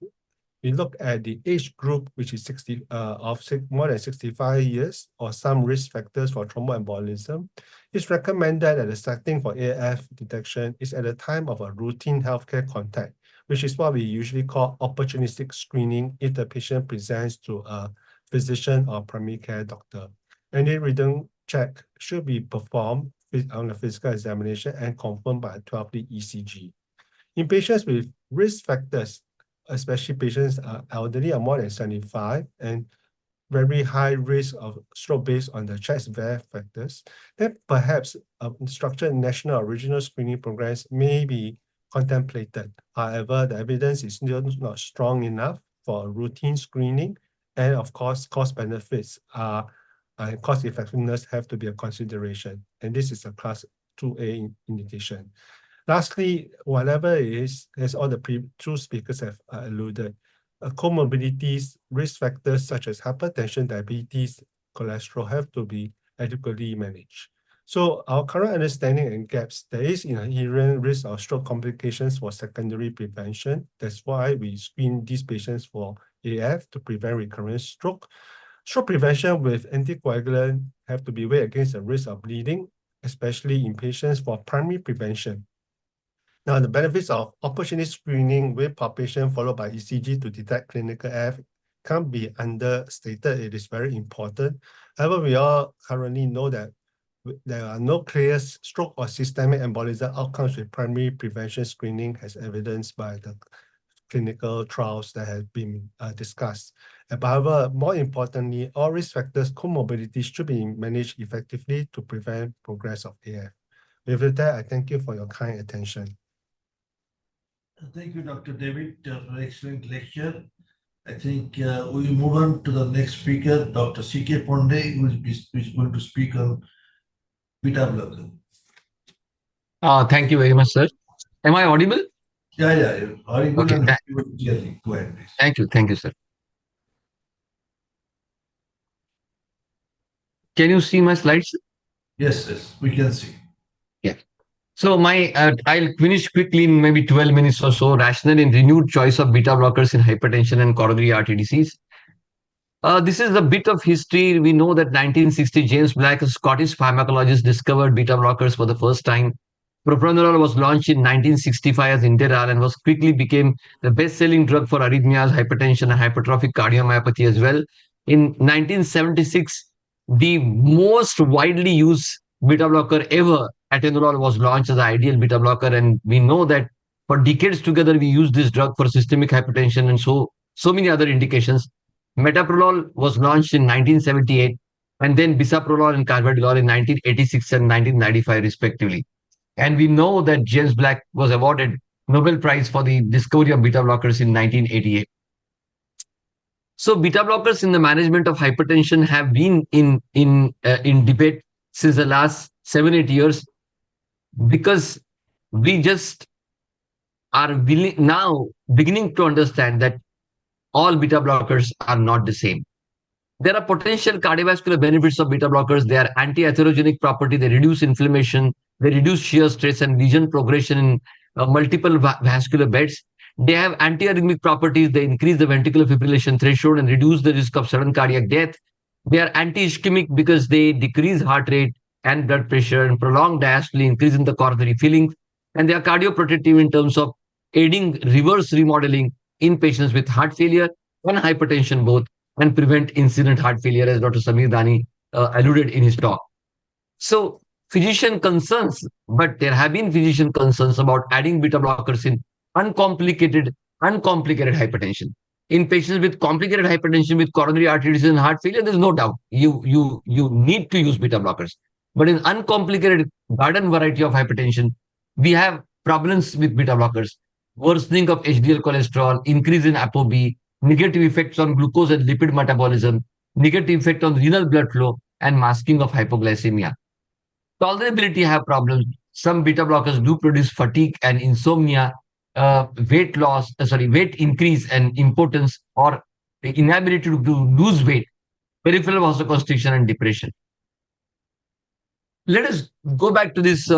[SPEAKER 2] we look at the age group, which is more than 65 years, or some risk factors for thromboembolism. It's recommended that the setting for AF detection is at the time of a routine healthcare contact, which is what we usually call opportunistic screening if the patient presents to a physician or primary care doctor. Any rhythm check should be performed on a physical examination and confirmed by a 12-lead ECG. In patients with risk factors, especially patients are elderly or more than 75 and very high risk of stroke based on the chest VAF factors, then perhaps structured national or regional screening programs may be contemplated. However, the evidence is still not strong enough for routine screening, and of course, cost benefits and cost effectiveness have to be a consideration. And this is a class 2A indication. Lastly, whatever it is, as all the two speakers have alluded, comorbidities, risk factors such as hypertension, diabetes, cholesterol have to be adequately managed. So our current understanding and gaps, there is inherent risk of stroke complications for secondary prevention. That's why we screen these patients for AF to prevent recurrent stroke. Stroke prevention with anticoagulant have to be weighed against the risk of bleeding, especially in patients for primary prevention. Now, the benefits of opportunistic screening with palpation followed by ECG to detect clinical AF can't be understated. It is very important. However, we all currently know that there are no clear stroke or systemic embolism outcomes with primary prevention screening, as evidenced by the clinical trials that have been discussed. However, more importantly, all risk factors, comorbidities should be managed effectively to prevent progress of AF. With that, I thank you for your kind attention.
[SPEAKER 3] Thank you, Dr. David, for an excellent lecture. I think we move on to the next speaker, Dr. C.K. Pandey, who is going to speak on beta blocker.
[SPEAKER 6] Thank you very much, sir. Am I audible?
[SPEAKER 3] Yeah, you're audible
[SPEAKER 6] Okay,
[SPEAKER 3] and clearly. Go ahead, please.
[SPEAKER 6] Thank you, sir. Can you see my slides?
[SPEAKER 3] Yes, we can see.
[SPEAKER 6] So I'll finish quickly in maybe 12 minutes or so. Rational and renewed choice of beta blockers in hypertension and coronary artery disease. This is a bit of history. We know that 1960, James Black, a Scottish pharmacologist, discovered beta blockers for the first time. Propranolol was launched in 1965 as Inderal and was quickly became the best-selling drug for arrhythmias, hypertension, and hypertrophic cardiomyopathy as well. In 1976, the most widely used beta blocker ever, atenolol, was launched as the ideal beta blocker, and we know that for decades together we used this drug for systemic hypertension and so many other indications. Metoprolol was launched in 1978, and then bisoprolol and carvedilol in 1986 and 1995 respectively. And we know that James Black was awarded Nobel Prize for the discovery of beta blockers in 1988. So beta blockers in the management of hypertension have been in debate since the last 7-8 years, because we just are now beginning to understand that all beta blockers are not the same. There are potential cardiovascular benefits of beta blockers. They are anti-atherogenic property. They reduce inflammation. They reduce shear stress and lesion progression in multiple vascular beds. They have antiarrhythmic properties. They increase the ventricular fibrillation threshold and reduce the risk of sudden cardiac death. They are anti-ischemic because they decrease heart rate and blood pressure and prolong diastole, increasing the coronary filling. And they are cardioprotective in terms of aiding reverse remodeling in patients with heart failure and hypertension both, and prevent incident heart failure, as Dr. Samir Dani alluded in his talk. So physician concerns, but there have been physician concerns about adding beta blockers in uncomplicated hypertension. In patients with complicated hypertension with coronary artery disease and heart failure, there's no doubt you need to use beta blockers. But in uncomplicated garden variety of hypertension, we have problems with beta blockers, worsening of HDL cholesterol, increase in ApoB, negative effects on glucose and lipid metabolism, negative effect on renal blood flow, and masking of hypoglycemia. Tolerability have problems. Some beta blockers do produce fatigue and insomnia, weight loss, weight increase and impotence, or the inability to lose weight, peripheral vasoconstriction, and depression. Let us go back to this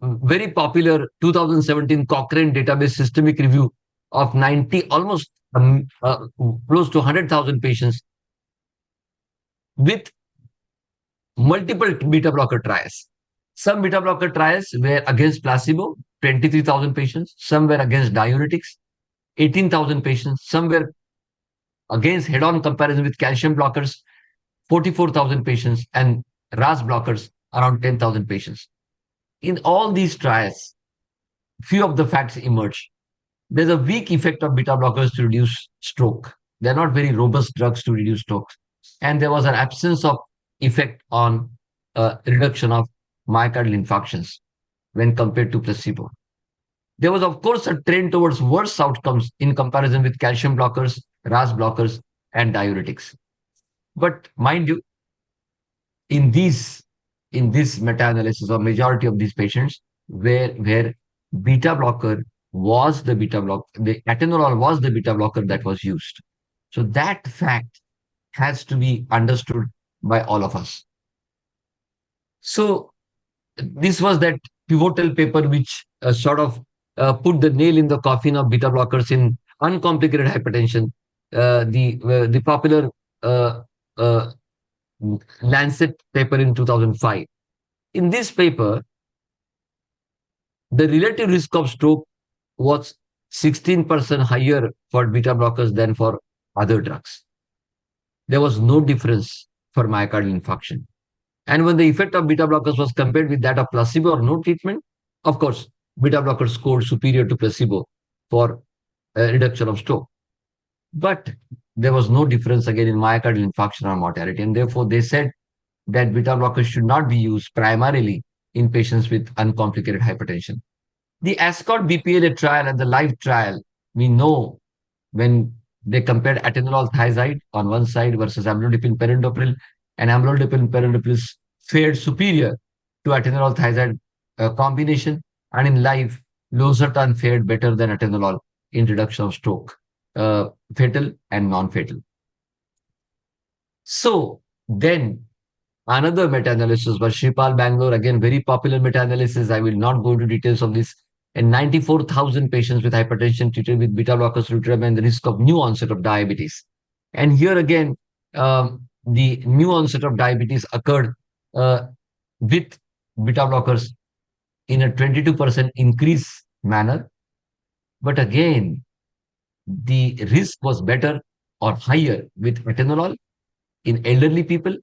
[SPEAKER 6] very popular 2017 Cochrane database systemic review of 90, almost close to 100,000 patients with multiple beta blocker trials. Some beta blocker trials were against placebo, 23,000 patients. Some were against diuretics, 18,000 patients. Some were against head-on comparison with calcium blockers, 44,000 patients, and RAS blockers, around 10,000 patients. In all these trials, few of the facts emerge. There's a weak effect of beta blockers to reduce stroke. They're not very robust drugs to reduce stroke. And there was an absence of effect on reduction of myocardial infarctions when compared to placebo. There was, of course, a trend towards worse outcomes in comparison with calcium blockers, RAS blockers, and diuretics. But mind you, in this meta-analysis, or majority of these patients where beta blocker was the atenolol was the beta blocker that was used. So that fact has to be understood by all of us. So this was that pivotal paper which put the nail in the coffin of beta blockers in uncomplicated hypertension. The popular Lancet paper in 2005. In this paper, the relative risk of stroke was 16% higher for beta blockers than for other drugs. There was no difference for myocardial infarction. And when the effect of beta blockers was compared with that of placebo or no treatment, of course, beta blockers scored superior to placebo for reduction of stroke. But there was no difference again in myocardial infarction or mortality. And therefore, they said that beta blockers should not be used primarily in patients with uncomplicated hypertension. The ASCOT BPLA trial and the LIFE trial, we know when they compared atenolol thiazide on one side versus amlodipine perindopril, and amlodipine perindopril fared superior to atenolol thiazide combination, and in LIFE, losartan fared better than atenolol in reduction of stroke, fatal and non-fatal. So then another meta-analysis was Shripal Bangalore, again very popular meta-analysis. I will not go into details of this. And 94,000 patients with hypertension treated with beta blockers and the risk of new onset of diabetes. And here again, the new onset of diabetes occurred with beta blockers in a 22% increase manner. But again, the risk was better or higher with atenolol in elderly people,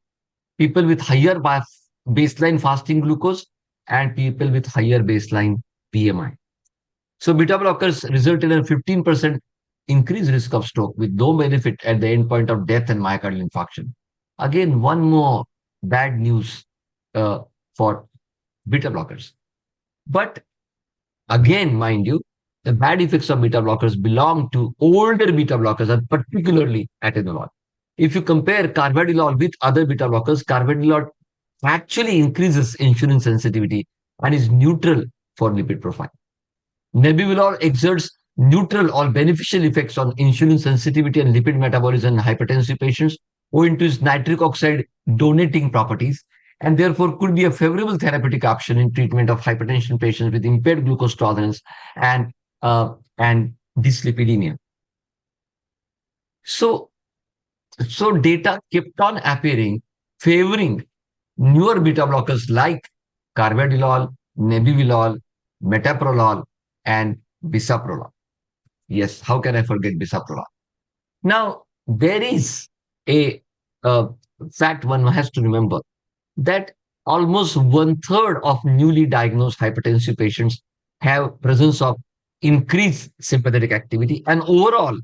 [SPEAKER 6] people with higher baseline fasting glucose, and people with higher baseline BMI. So beta blockers resulted in a 15% increased risk of stroke with no benefit at the endpoint of death and myocardial infarction. Again, one more bad news for beta blockers. But again, mind you, the bad effects of beta blockers belong to older beta blockers, and particularly atenolol. If you compare carvedilol with other beta blockers, carvedilol actually increases insulin sensitivity and is neutral for lipid profile. Nebivolol exerts neutral or beneficial effects on insulin sensitivity and lipid metabolism in hypertensive patients owing to its nitric oxide donating properties, and therefore could be a favorable therapeutic option in treatment of hypertension patients with impaired glucose tolerance and dyslipidemia. So data kept on appearing favoring newer beta blockers like carvedilol, nebivolol, metoprolol, and bisoprolol. Yes, how can I forget bisoprolol? Now, there is a fact one has to remember, that almost 1/3 of newly diagnosed hypertensive patients have presence of increased sympathetic activity, and overall,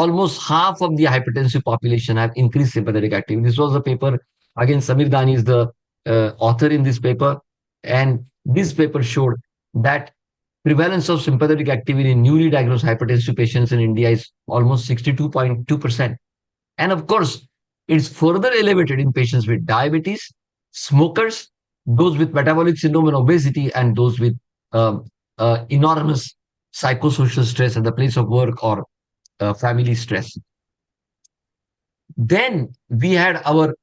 [SPEAKER 6] almost half of the hypertensive population have increased sympathetic activity. This was a paper, again, Samir Dani is the author in this paper, and this paper showed that prevalence of sympathetic activity in newly diagnosed hypertensive patients in India is almost 62.2%. And of course, it's further elevated in patients with diabetes, smokers, those with metabolic syndrome and obesity, and those with enormous psychosocial stress at the place of work or family stress. Then we had our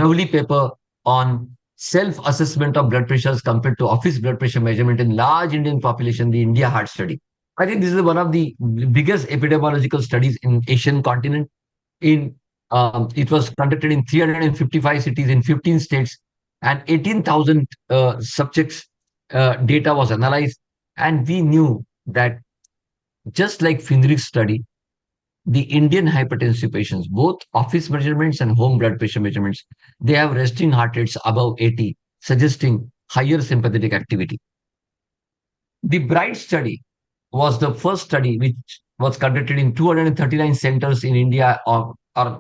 [SPEAKER 6] lovely paper on self-assessment of blood pressures compared to office blood pressure measurement in large Indian population, the India Heart Study. I think this is one of the biggest epidemiological studies in Asian continent. It was conducted in 355 cities in 15 states, and 18,000 subjects data was analyzed. And we knew that just like Findrix study, the Indian hypertensive patients, both office measurements and home blood pressure measurements, they have resting heart rates above 80, suggesting higher sympathetic activity. The BRIGHT study was the first study which was conducted in 239 centers in India, or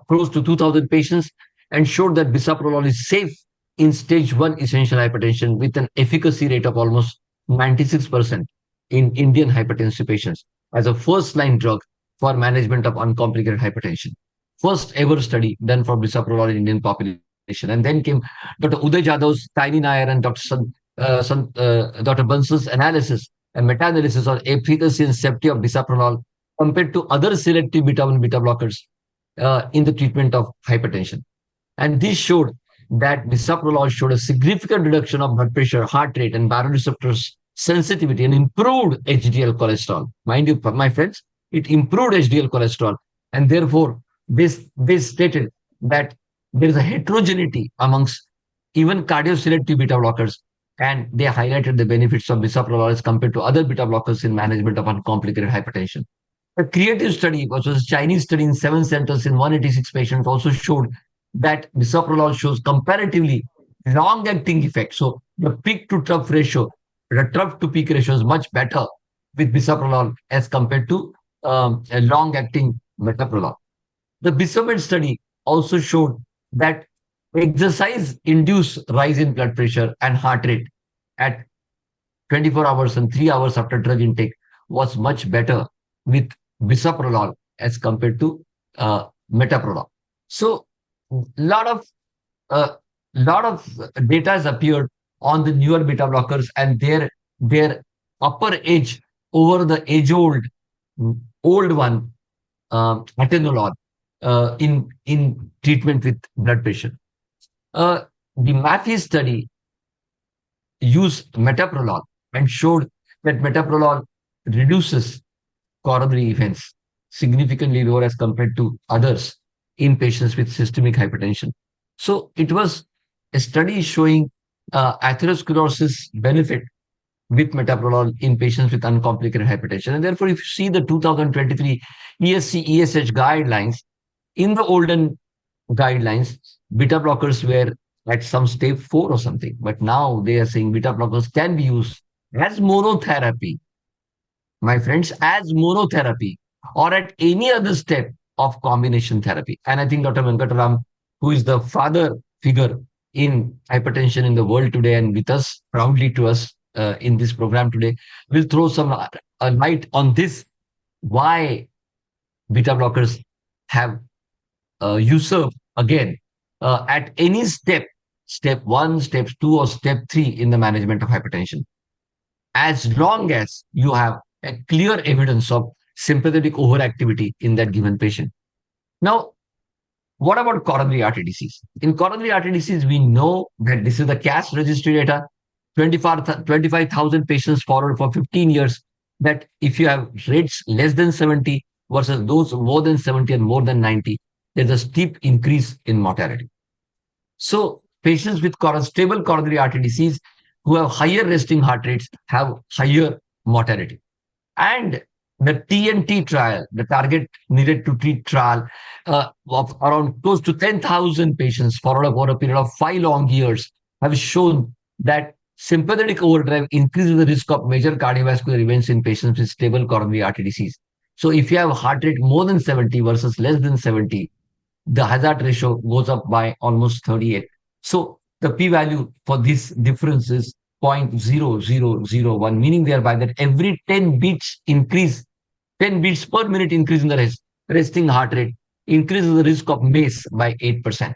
[SPEAKER 6] close to 2,000 patients, and showed that bisoprolol is safe in stage 1 essential hypertension with an efficacy rate of almost 96% in Indian hypertensive patients as a first-line drug for management of uncomplicated hypertension. First ever study done for bisoprolol in Indian population. And then came Dr. Uday Jadav's, Taini Nair, and Dr. Bansal's analysis and meta-analysis on efficacy and safety of bisoprolol compared to other selective beta-1 beta blockers in the treatment of hypertension. And this showed that bisoprolol showed a significant reduction of blood pressure, heart rate, and baroreceptors sensitivity, and improved HDL cholesterol. Mind you, my friends, it improved HDL cholesterol, and therefore they stated that there is a heterogeneity amongst even cardioselective beta blockers, and they highlighted the benefits of bisoprolol as compared to other beta blockers in management of uncomplicated hypertension. A creative study, which was a Chinese study in 7 centers in 186 patients, also showed that bisoprolol shows comparatively long-acting effect. So the peak to trough ratio, the trough to peak ratio is much better with bisoprolol as compared to a long-acting metoprolol. The BISOMED study also showed that exercise-induced rise in blood pressure and heart rate at 24 hours and 3 hours after drug intake was much better with bisoprolol as compared to metoprolol. So lot of data has appeared on the newer beta blockers and their upper edge over the age-old one, atenolol, in treatment with blood pressure. The MAFI study used metoprolol and showed that metoprolol reduces coronary events significantly lower as compared to others in patients with systemic hypertension. So it was a study showing atherosclerosis benefit with metoprolol in patients with uncomplicated hypertension. And therefore, if you see the 2023 ESC-ESH guidelines, in the olden guidelines, beta blockers were at some step 4 or something. But now they are saying beta blockers can be used as monotherapy, my friends, as monotherapy, or at any other step of combination therapy. And I think Dr. Venkataram, who is the father figure in hypertension in the world today and with us, proudly to us in this program today, will throw some light on this, why beta blockers have usurped again at any step 1, step 2, or step 3 in the management of hypertension, as long as you have a clear evidence of sympathetic overactivity in that given patient. Now, what about coronary artery disease? In coronary artery disease, we know that this is the CAS registry data, 25,000 patients followed for 15 years, that if you have rates less than 70 versus those more than 70 and more than 90, there's a steep increase in mortality. So patients with stable coronary artery disease who have higher resting heart rates have higher mortality. And the TNT trial, the target needed to treat trial, of around close to 10,000 patients followed over a period of 5 long years, have shown that sympathetic overdrive increases the risk of major cardiovascular events in patients with stable coronary artery disease. So if you have a heart rate more than 70 versus less than 70, the hazard ratio goes up by almost 38. So the p-value for this difference is 0.0001, meaning thereby that every 10 beats increase, 10 beats per minute increase in the resting heart rate increases the risk of MACE by 8%.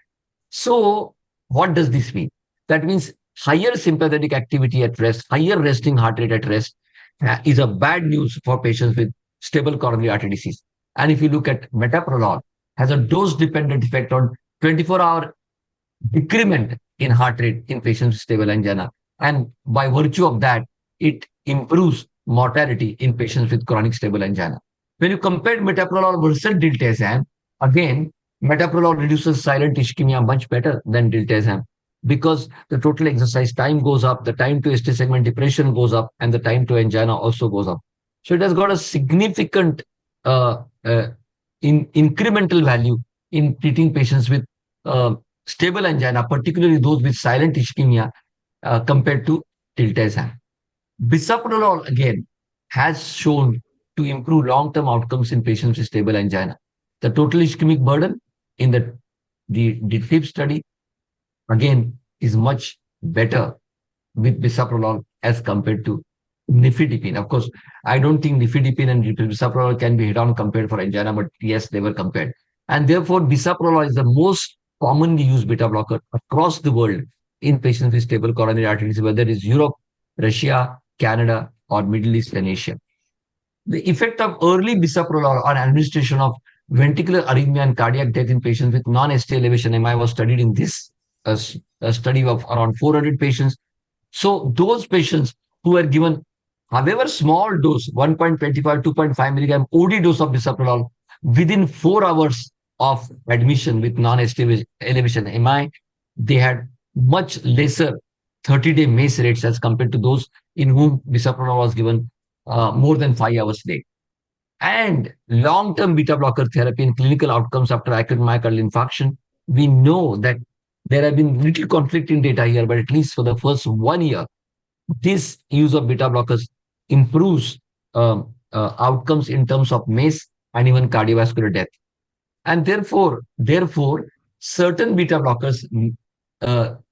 [SPEAKER 6] So what does this mean? That means higher sympathetic activity at rest, higher resting heart rate at rest is a bad news for patients with stable coronary artery disease. And if you look at metoprolol, has a dose-dependent effect on 24-hour decrement in heart rate in patients with stable angina. And by virtue of that, it improves mortality in patients with chronic stable angina. When you compare metoprolol versus diltiazem, again, metoprolol reduces silent ischemia much better than diltiazem because the total exercise time goes up, the time to ST segment depression goes up, and the time to angina also goes up. So it has got a significant incremental value in treating patients with stable angina, particularly those with silent ischemia, compared to diltiazem. Bisoprolol again has shown to improve long-term outcomes in patients with stable angina. The total ischemic burden in the FIB study again is much better with bisoprolol as compared to nifedipine. Of course, I don't think nifedipine and bisoprolol can be head-on compared for angina, but yes, they were compared. And therefore, bisoprolol is the most commonly used beta blocker across the world in patients with stable coronary artery disease, whether it is Europe, Russia, Canada, or Middle East and Asia. The effect of early bisoprolol on administration of ventricular arrhythmia and cardiac death in patients with non-ST elevation MI was studied in this a study of around 400 patients. So those patients who were given, however small dose, 1.25, 2.5 milligram OD dose of bisoprolol within 4 hours of admission with non-ST elevation MI, they had much lesser 30-day MACE rates as compared to those in whom bisoprolol was given more than 5 hours late. And long-term beta blocker therapy and clinical outcomes after acute myocardial infarction, we know that there have been little conflicting data here, but at least for the first 1 year, this use of beta blockers improves outcomes in terms of MACE and even cardiovascular death. And therefore, certain beta blockers,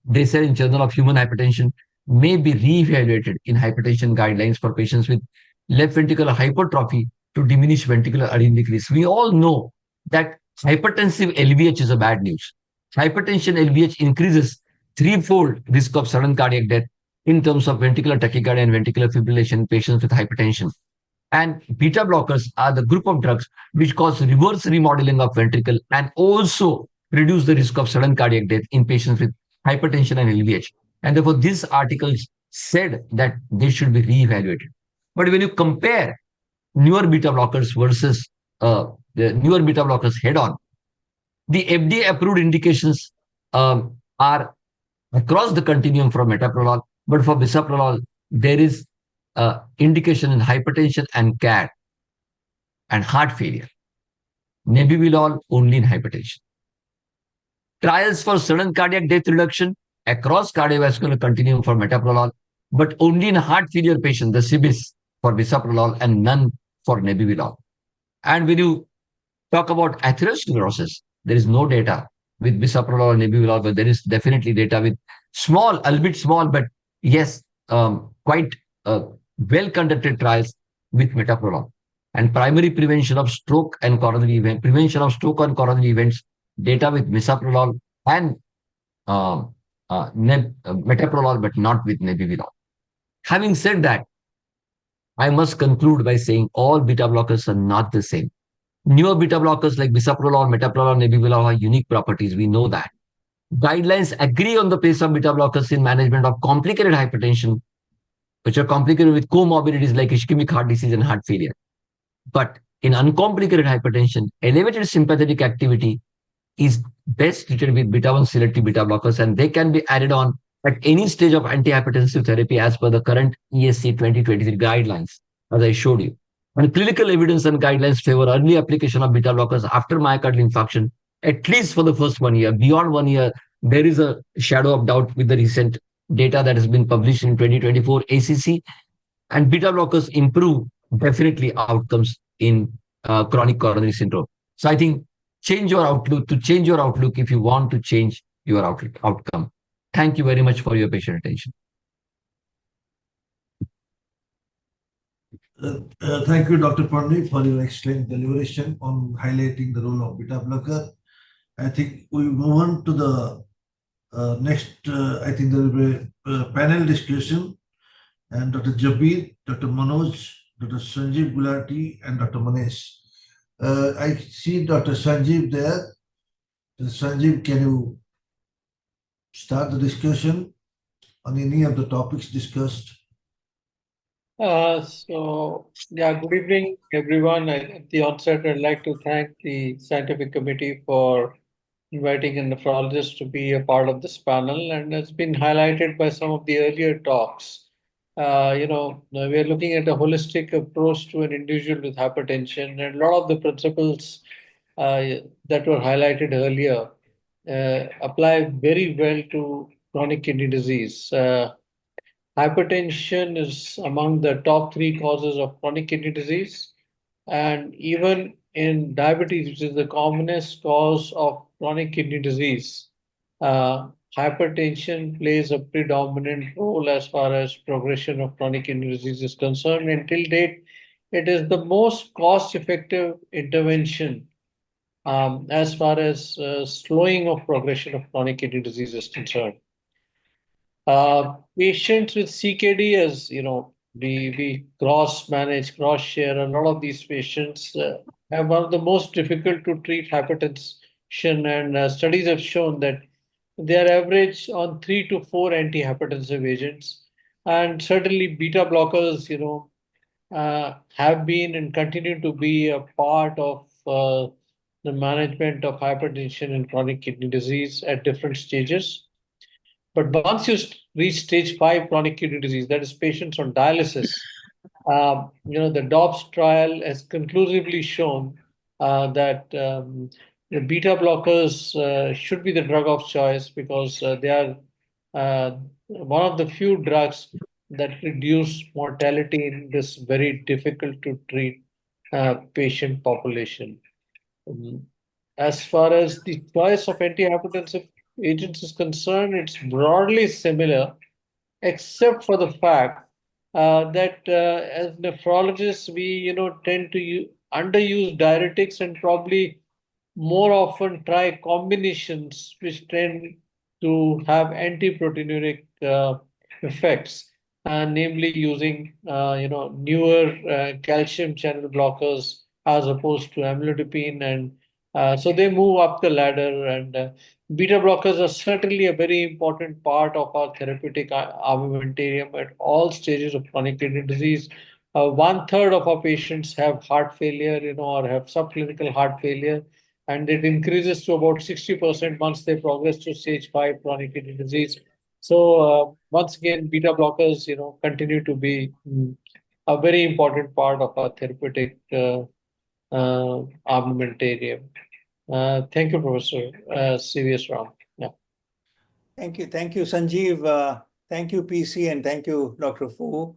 [SPEAKER 6] they said in Journal of Human Hypertension, may be reevaluated in hypertension guidelines for patients with left ventricular hypertrophy to diminish ventricular arrhythmic risk. We all know that hypertensive LVH is a bad news. Hypertension LVH increases threefold risk of sudden cardiac death in terms of ventricular tachycardia and ventricular fibrillation in patients with hypertension. And beta blockers are the group of drugs which cause reverse remodeling of ventricle and also reduce the risk of sudden cardiac death in patients with hypertension and LVH. And therefore, this article said that they should be reevaluated. But when you compare newer beta blockers versus the newer beta blockers head-on, the FDA-approved indications are across the continuum from metoprolol, but for bisoprolol, there is indication in hypertension and CAD and heart failure. Nebivolol only in hypertension. Trials for sudden cardiac death reduction across cardiovascular continuum for metoprolol, but only in heart failure patients, the CBIS for bisoprolol and none for nebivolol. And when you talk about atherosclerosis, there is no data with bisoprolol or nebivolol, but there is definitely data with small, albeit small, but yes, quite well-conducted trials with metoprolol. And primary prevention of stroke and coronary event, prevention of stroke and coronary events, data with bisoprolol and metoprolol, but not with nebivolol. Having said that, I must conclude by saying all beta blockers are not the same. Newer beta blockers like bisoprolol, metoprolol, nebivolol have unique properties. We know that. Guidelines agree on the place of beta blockers in management of complicated hypertension, which are complicated with comorbidities like ischemic heart disease and heart failure. But in uncomplicated hypertension, elevated sympathetic activity is best treated with beta-1 selective beta blockers, and they can be added on at any stage of antihypertensive therapy as per the current ESC 2023 guidelines, as I showed you. And clinical evidence and guidelines favor early application of beta blockers after myocardial infarction, at least for the first 1 year. Beyond 1 year, there is a shadow of doubt with the recent data that has been published in 2024 ACC, and beta blockers improve definitely outcomes in chronic coronary syndrome. So I think change your outlook. To change your outlook, if you want to change your outcome. Thank you very much for your patient attention.
[SPEAKER 3] Thank you, Dr. Pandey, for your excellent deliberation on highlighting the role of beta blocker. I think we move on to the next. I think there will be a panel discussion, and Dr. Jabir, Dr. Manoj, Dr. Sanjeev Gulati, and Dr. Manesh. I see Dr. Sanjeev there. Sanjeev, can you start the discussion on any of the topics discussed?
[SPEAKER 7] Good evening, everyone. At the onset, I'd like to thank the scientific committee for inviting a nephrologist to be a part of this panel, and it's been highlighted by some of the earlier talks. We are looking at a holistic approach to an individual with hypertension, and a lot of the principles that were highlighted earlier apply very well to chronic kidney disease. Hypertension is among the top 3 causes of chronic kidney disease. And even in diabetes, which is the commonest cause of chronic kidney disease, hypertension plays a predominant role as far as progression of chronic kidney disease is concerned. Until date, it is the most cost-effective intervention as far as slowing of progression of chronic kidney disease is concerned. Patients with CKD, as you know, we cross manage, cross share. A lot of these patients have one of the most difficult to treat hypertension, and studies have shown that they are average on 3 to 4 antihypertensive agents, and certainly beta blockers, have been and continue to be a part of the management of hypertension and chronic kidney disease at different stages. But once you reach stage 5 chronic kidney disease, that is patients on dialysis, the DOPS trial has conclusively shown that the beta blockers should be the drug of choice because they are one of the few drugs that reduce mortality in this very difficult to treat patient population. As far as the choice of antihypertensive agents is concerned, it's broadly similar, except for the fact that as nephrologists, we tend to underuse diuretics and probably more often try combinations which tend to have antiproteinuric effects, namely using newer calcium channel blockers as opposed to amlodipine, and so they move up the ladder, and beta blockers are certainly a very important part of our therapeutic armamentarium at all stages of chronic kidney disease. 1/3 of our patients have heart failure, or have subclinical heart failure, and it increases to about 60% once they progress to stage 5 chronic kidney disease. So once again, beta blockers, continue to be a very important part of our therapeutic armamentarium. Thank you, Professor C.V.S. Ram. Yeah.
[SPEAKER 8] Thank you, Sanjeev. Thank you, PC, and thank you, Dr. Fu.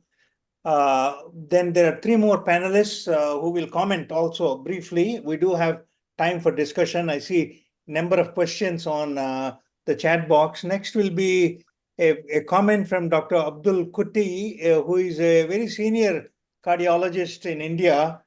[SPEAKER 8] Then there are 3 more panelists who will comment also briefly. We do have time for discussion. I see a number of questions on the chat box. Next will be a comment from Dr. Abdul Kutti, who is a very senior cardiologist in India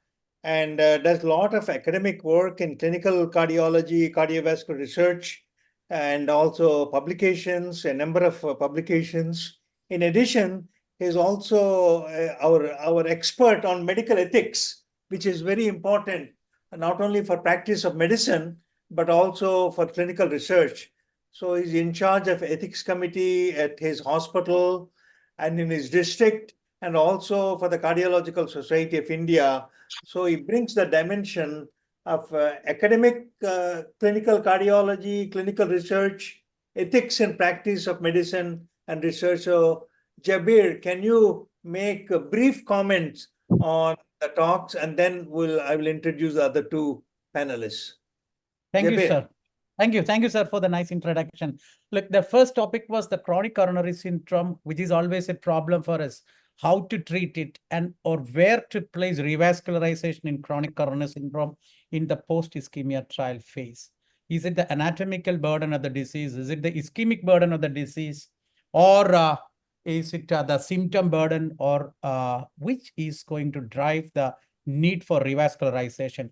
[SPEAKER 8] and does a lot of academic work in clinical cardiology, cardiovascular research, and also publications, a number of publications. In addition, he is also our expert on medical ethics, which is very important, not only for practice of medicine, but also for clinical research. So he's in charge of ethics committee at his hospital and in his district, and also for the Cardiological Society of India. So he brings the dimension of academic clinical cardiology, clinical research, ethics and practice of medicine and research. So Jabir, can you make brief comments on the talks, and then I will introduce the other 2 panelists.
[SPEAKER 9] Thank you,
[SPEAKER 8] Jabir.
[SPEAKER 9] sir. Thank you, sir, for the nice introduction. Look, the first topic was the chronic coronary syndrome, which is always a problem for us. How to treat it and or where to place revascularization in chronic coronary syndrome in the post-ischemia trial phase. Is it the anatomical burden of the disease? Is it the ischemic burden of the disease? Or is it the symptom burden, or which is going to drive the need for revascularization?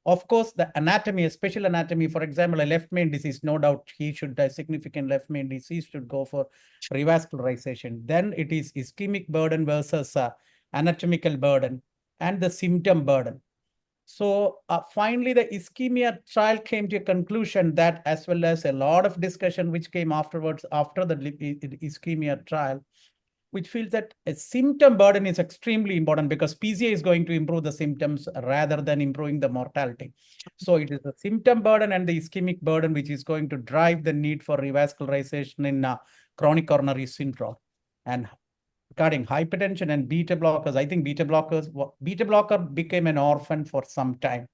[SPEAKER 9] Of course, the anatomy, a special anatomy, for example, a left main disease, no doubt he should die. Significant left main disease should go for revascularization. Then it is ischemic burden versus anatomical burden and the symptom burden. So finally, the ischemia trial came to a conclusion that, as well as a lot of discussion which came afterwards after the ischemia trial, which feels that a symptom burden is extremely important because PCI is going to improve the symptoms rather than improving the mortality. So it is the symptom burden and the ischemic burden which is going to drive the need for revascularization in chronic coronary syndrome. And regarding hypertension and beta blockers, I think beta blocker became an orphan for some time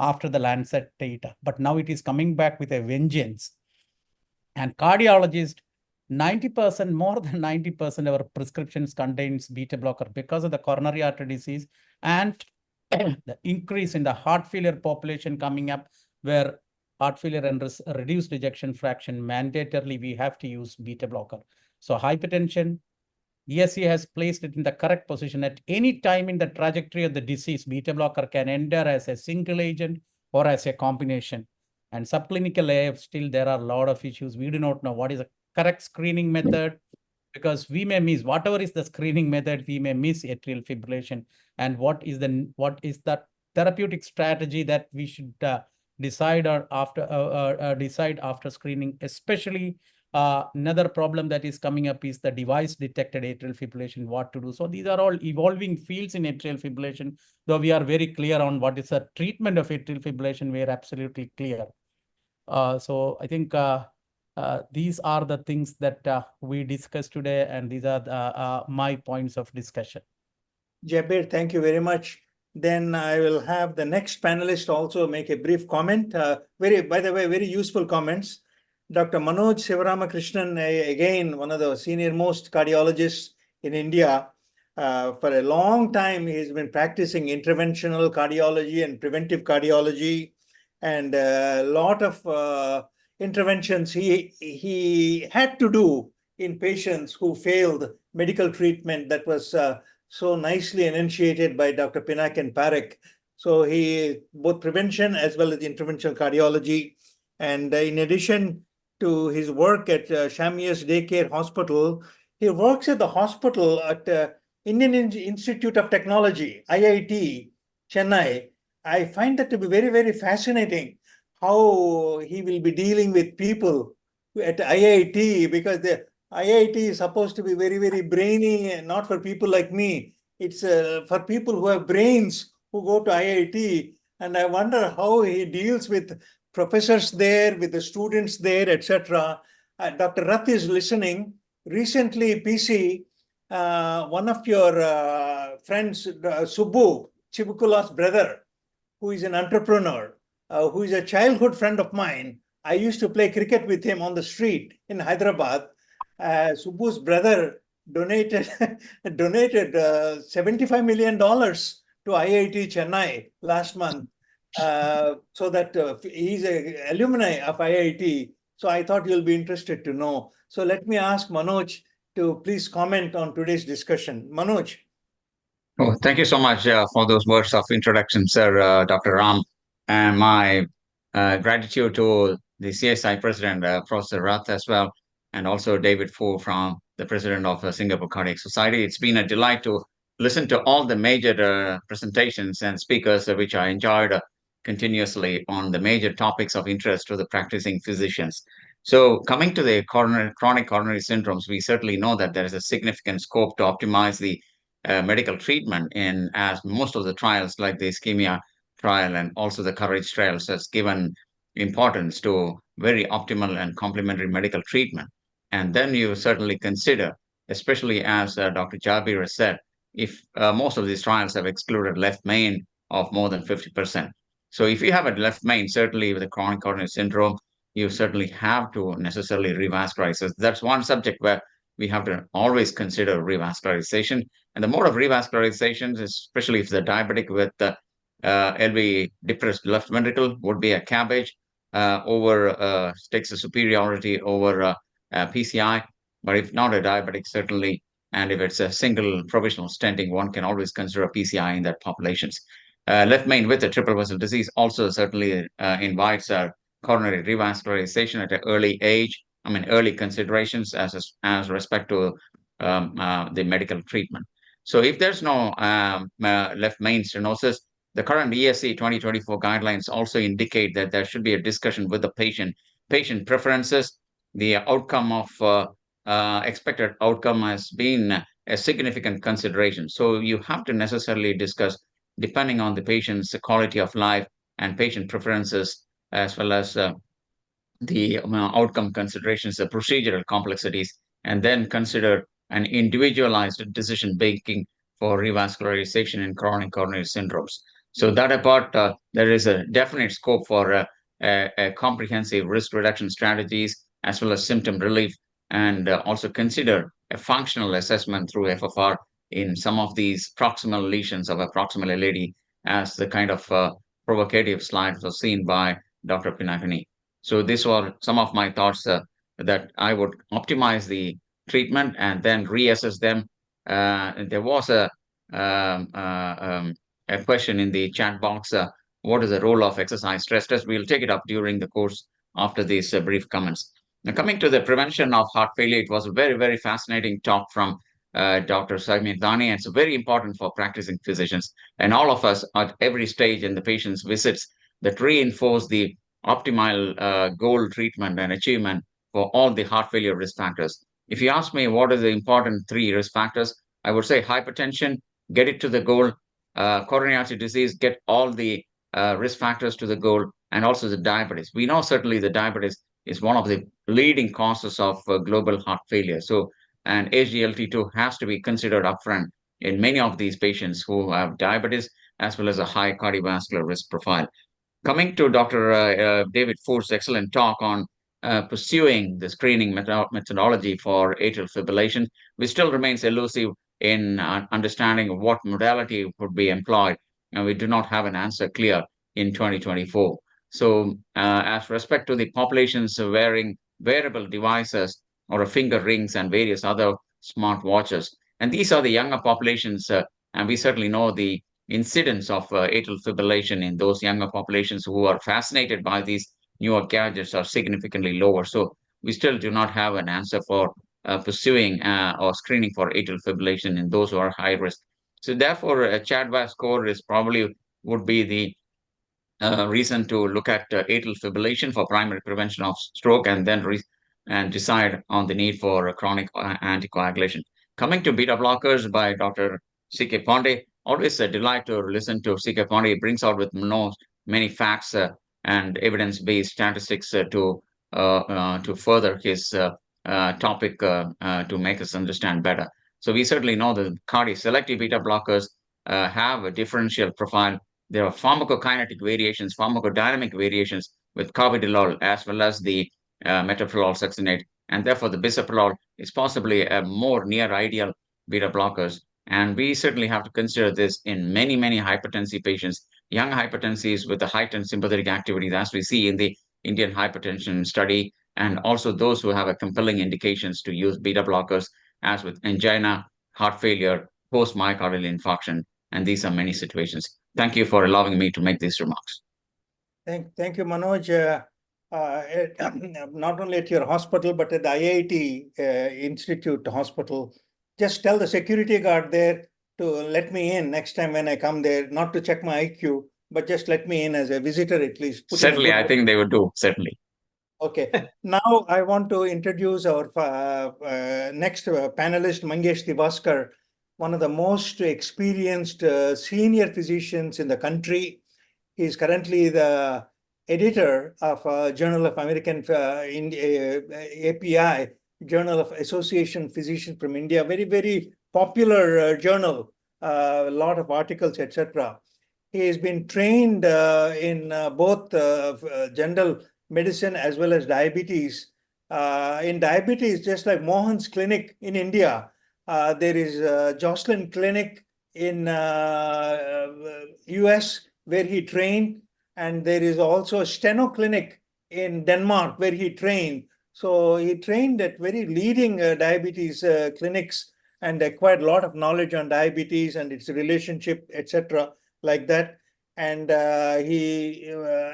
[SPEAKER 9] after the Lancet data, but now it is coming back with a vengeance. And cardiologists, 90%, more than 90% of our prescriptions contains beta blocker because of the coronary artery disease and the increase in the heart failure population coming up, where heart failure and reduced ejection fraction, mandatorily we have to use beta blocker. So hypertension, ESC has placed it in the correct position. At any time in the trajectory of the disease, beta blocker can enter as a single agent or as a combination. And subclinical AF, still there are a lot of issues. We do not know what is the correct screening method, because we may miss whatever is the screening method, we may miss atrial fibrillation. And what is the therapeutic strategy that we should decide after screening, especially another problem that is coming up is the device detected atrial fibrillation, what to do. So these are all evolving fields in atrial fibrillation, though we are very clear on what is the treatment of atrial fibrillation, we are absolutely clear. So I think these are the things that we discussed today, and these are my points of discussion.
[SPEAKER 8] Jabir, thank you very much. Then I will have the next panelist also make a brief comment. By the way, very useful comments. Dr. Manoj Sivaramakrishnan, again, one of the senior most cardiologists in India. For a long time, he's been practicing interventional cardiology and preventive cardiology, and a lot of interventions he had to do in patients who failed medical treatment that was so nicely enunciated by Dr. Pinakin Parekh. So he both prevention as well as interventional cardiology. And in addition to his work at Shamias Daycare Hospital, he works at the hospital at Indian Institute of Technology, IIT, Chennai. I find that to be very, very fascinating, how he will be dealing with people at IIT, because the IIT is supposed to be very, very brainy, and not for people like me. It's for people who have brains who go to IIT. And I wonder how he deals with professors there, with the students there, etc. Dr. Rath is listening. Recently, PC, one of your friends, Subbu, Chibukula's brother, who is an entrepreneur, who is a childhood friend of mine. I used to play cricket with him on the street in Hyderabad. Subbu's brother donated $75 million to IIT Chennai last month, so that he's an alumni of IIT. So I thought you'll be interested to know. So let me ask Manoj to please comment on today's discussion. Manoj.
[SPEAKER 10] Oh, thank you so much for those words of introduction, sir, Dr. Ram. And my gratitude to the CSI president, Professor Rath, as well, and also David Fu, from the president of Singapore Cardiac Society. It's been a delight to listen to all the major presentations and speakers, which I enjoyed continuously on the major topics of interest to the practicing physicians. So coming to the chronic coronary syndromes, we certainly know that there is a significant scope to optimize the medical treatment, in as most of the trials like the ischemia trial and also the courage trials has given importance to very optimal and complementary medical treatment. And then you certainly consider, especially as Dr. Jabir has said, if most of these trials have excluded left main of more than 50%. So if you have a left main, certainly with a chronic coronary syndrome, you certainly have to necessarily revascularize. So that's one subject where we have to always consider revascularization. And the mode of revascularization, especially if the diabetic with the LV depressed left ventricle, would be a cabbage takes a superiority over PCI. But if not a diabetic, certainly, and if it's a single provisional stenting, one can always consider a PCI in that populations. Left main with a triple vessel disease also certainly invites coronary revascularization at an early age. I mean, early considerations as respect to the medical treatment. So if there's no left main stenosis, the current ESC 2024 guidelines also indicate that there should be a discussion with the patient preferences. The outcome of expected outcome has been a significant consideration. So you have to necessarily discuss, depending on the patient's quality of life and patient preferences, as well as the outcome considerations, the procedural complexities, and then consider an individualized decision making for revascularization in chronic coronary syndromes. So that apart, there is a definite scope for a comprehensive risk reduction strategies as well as symptom relief, and also consider a functional assessment through FFR in some of these proximal lesions of a proximal LAD, as the kind of provocative slides was seen by Dr. Pinakani. So these were some of my thoughts that I would optimize the treatment and then reassess them. There was a question in the chat box. What is the role of exercise stress test? We'll take it up during the course after these brief comments. Now, coming to the prevention of heart failure, it was a very, very fascinating talk from Dr. Samir-Dani, and it's very important for practicing physicians and all of us at every stage in the patient's visits that reinforce the optimal goal treatment and achievement for all the heart failure risk factors. If you ask me what are the important 3 risk factors, I would say hypertension, get it to the goal, coronary artery disease, get all the risk factors to the goal, and also the diabetes. We know certainly the diabetes is one of the leading causes of global heart failure. So, and SGLT2 has to be considered upfront in many of these patients who have diabetes as well as a high cardiovascular risk profile. Coming to Dr. David Ford's excellent talk on pursuing the screening methodology for atrial fibrillation, which still remains elusive in understanding what modality would be employed, and we do not have an answer clear in 2024. So as respect to the populations wearing wearable devices or finger rings and various other smart watches, and these are the younger populations, and we certainly know the incidence of atrial fibrillation in those younger populations who are fascinated by these newer gadgets are significantly lower. So we still do not have an answer for pursuing or screening for atrial fibrillation in those who are high risk. So therefore, a CHADVAS score is probably would be the reason to look at atrial fibrillation for primary prevention of stroke, and then decide on the need for chronic anticoagulation. Coming to beta blockers by Dr. C.K. Pandey, always a delight to listen to C.K. Pandey. He brings out with many facts and evidence-based statistics to further his topic to make us understand better. So we certainly know that selective beta blockers have a differential profile. There are pharmacokinetic variations, pharmacodynamic variations with carvedilol as well as the metoprolol succinate, and therefore the bisoprolol is possibly a more near ideal beta blockers. And we certainly have to consider this in many, many hypertensive patients, young hypertensives with the heightened sympathetic activity, as we see in the Indian hypertension study, and also those who have a compelling indications to use beta blockers, as with angina, heart failure, post-myocardial infarction, and these are many situations. Thank you for allowing me to make these remarks.
[SPEAKER 8] Thank you, Manoj. Not only at your hospital, but at the IIT Institute Hospital, just tell the security guard there to let me in next time when I come there, not to check my IQ, but just let me in as a visitor at least.
[SPEAKER 10] Certainly, I think they would do, certainly.
[SPEAKER 8] Okay. Now I want to introduce our next panelist, Mangesh Divaskar, one of the most experienced senior physicians in the country. He is currently the editor of Journal of American API, Journal of Association Physicians from India, very, very popular journal, a lot of articles, etc. He has been trained in both general medicine as well as diabetes. In diabetes, just like Mohan's clinic in India, there is Jocelyn Clinic in US where he trained, and there is also a Steno Clinic in Denmark where he trained. So he trained at very leading diabetes clinics and acquired a lot of knowledge on diabetes and its relationship, etc., like that. And he,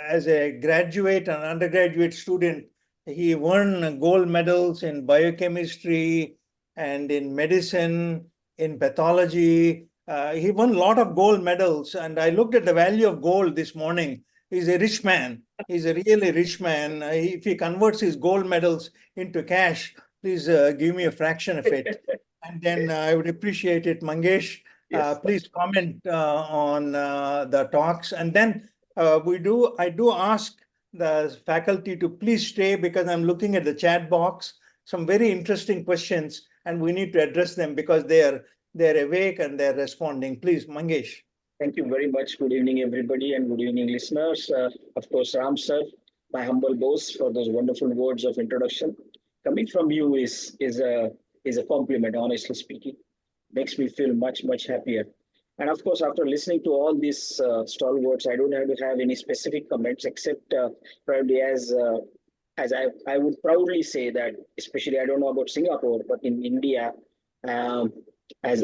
[SPEAKER 8] as a graduate and undergraduate student, he won gold medals in biochemistry and in medicine, in pathology. He won a lot of gold medals. And I looked at the value of gold this morning. He's a rich man. He's a really rich man. If he converts his gold medals into cash, please give me a fraction of it. And then I would appreciate it, Mangesh.
[SPEAKER 5] Yes.
[SPEAKER 8] Please comment on the talks. And then I do ask the faculty to please stay because I'm looking at the chat box. Some very interesting questions, and we need to address them because they're awake and they're responding. Please, Mangesh.
[SPEAKER 11] Thank you very much. Good evening, everybody, and good evening, listeners. Of course, Ram sir, my humble boss for those wonderful words of introduction. Coming from you is a compliment, honestly speaking. Makes me feel much happier. And of course, after listening to all these stalwarts, I don't have to have any specific comments except probably as I would proudly say that, especially I don't know about Singapore, but in India, as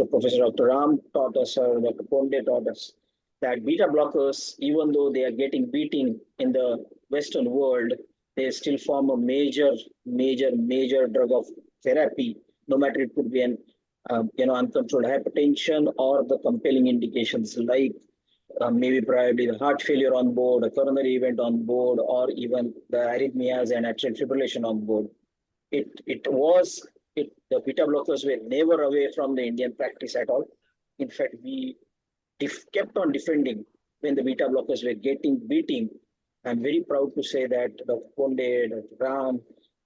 [SPEAKER 11] Professor Dr. Ram taught us or Dr. Ponde taught us, that beta blockers, even though they are getting beaten in the Western world, they still form a major drug of therapy, no matter it could be an uncontrolled hypertension or the compelling indications like maybe probably the heart failure on board, a coronary event on board, or even the arrhythmias and atrial fibrillation on board. The beta blockers were never away from the Indian practice at all. In fact, we kept on defending when the beta blockers were getting beating. I'm very proud to say that Dr. Ponde, Dr. Ram,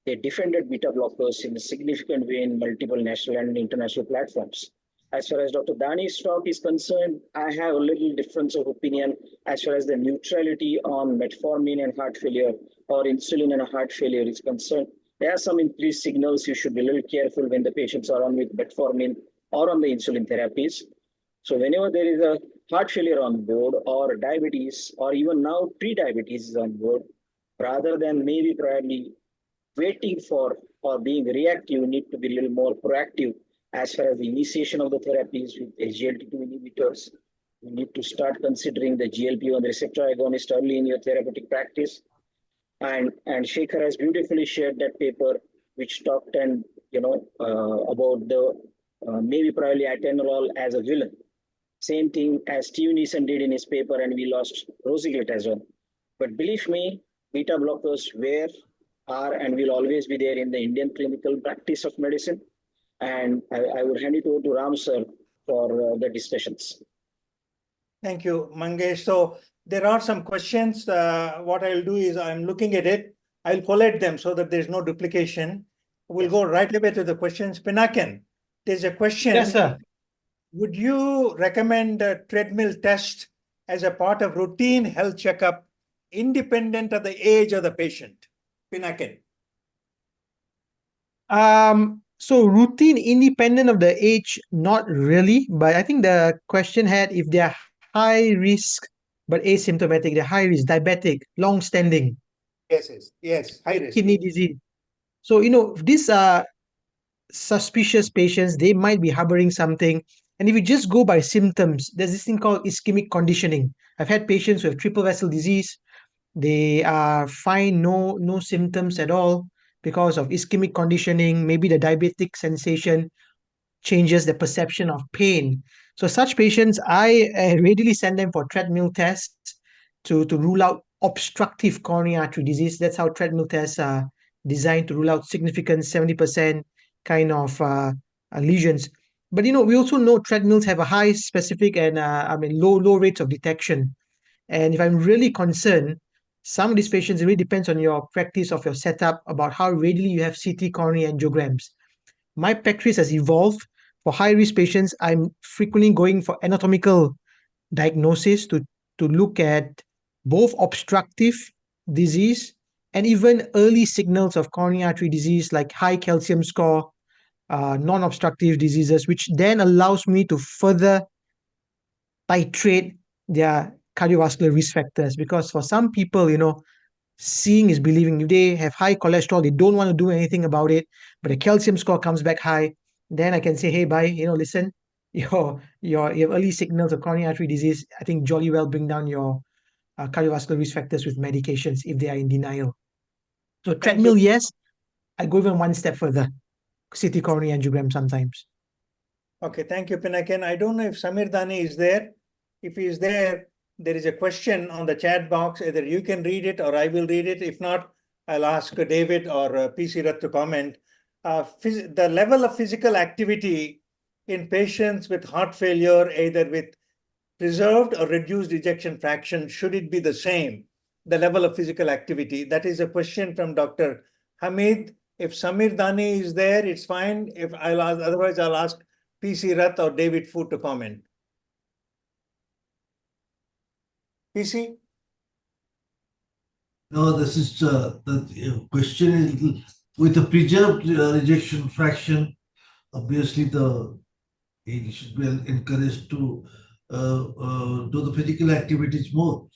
[SPEAKER 11] they defended beta blockers in a significant way in multiple national and international platforms. As far as Dr. Dani's talk is concerned, I have a little difference of opinion as far as the neutrality on metformin and heart failure or insulin and heart failure is concerned. There are some increased signals. You should be a little careful when the patients are on with metformin or on the insulin therapies. So whenever there is a heart failure on board or diabetes or even now pre-diabetes is on board, rather than maybe probably waiting for or being reactive, you need to be a little more proactive as far as the initiation of the therapies with SGLT2 inhibitors. You need to start considering the GLP-1 receptor agonist early in your therapeutic practice. And Shekhar has beautifully shared that paper, which talked about the maybe probably atenolol as a villain. Same thing as Steve Neeson did in his paper, and we lost Rosiglate as well. But believe me, beta blockers are and will always be there in the Indian clinical practice of medicine. And I would hand it over to Ram sir for the discussions.
[SPEAKER 8] Thank you, Mangesh. So there are some questions. What I'll do is I'm looking at it. I'll collate them so that there's no duplication. We'll go right away to the questions. Pinakin, there's a question.
[SPEAKER 4] Yes, sir.
[SPEAKER 8] Would you recommend a treadmill test as a part of routine health checkup, independent of the age of the patient? Pinakin.
[SPEAKER 4] So routine independent of the age, not really, but I think the question had if they are high risk but asymptomatic, they're high risk, diabetic, long standing,
[SPEAKER 8] Yes, high risk.
[SPEAKER 4] kidney disease. So, these are suspicious patients, they might be harboring something. And if you just go by symptoms, there's this thing called ischemic conditioning. I've had patients with triple vessel disease. They are fine, no symptoms at all because of ischemic conditioning. Maybe the diabetic sensation changes the perception of pain. So such patients, I readily send them for treadmill tests to rule out obstructive coronary artery disease. That's how treadmill tests are designed to rule out significant 70% kind of lesions. But we also know treadmills have a high specific and low rates of detection. And if I'm really concerned, some of these patients, it really depends on your practice of your setup about how readily you have CT coronary angiograms. My practice has evolved. For high-risk patients, I'm frequently going for anatomical diagnosis to look at both obstructive disease and even early signals of coronary artery disease like high calcium score, non-obstructive diseases, which then allows me to further titrate their cardiovascular risk factors. Because for some people, seeing is believing. If they have high cholesterol, they don't want to do anything about it, but the calcium score comes back high, then I can say, hey, bye, listen, you have early signals of coronary artery disease. I think jolly well bring down your cardiovascular risk factors with medications if they are in denial. So treadmill, yes. I go even one step further. CT coronary angiogram sometimes.
[SPEAKER 8] Okay, thank you, Pinakin. I don't know if Samir Dani is there. If he is there, there is a question on the chat box. Either you can read it or I will read it. If not, I'll ask David or PC Rath to comment. The level of physical activity in patients with heart failure, either with preserved or reduced ejection fraction, should it be the same? The level of physical activity. That is a question from Dr. Hamid. If Samir Dani is there, it's fine. If I'll ask, otherwise I'll ask PC Rath or David Fu to comment. PC?
[SPEAKER 3] No, this is the question is with the preserved ejection fraction. Obviously, he should be encouraged to do the physical activities more.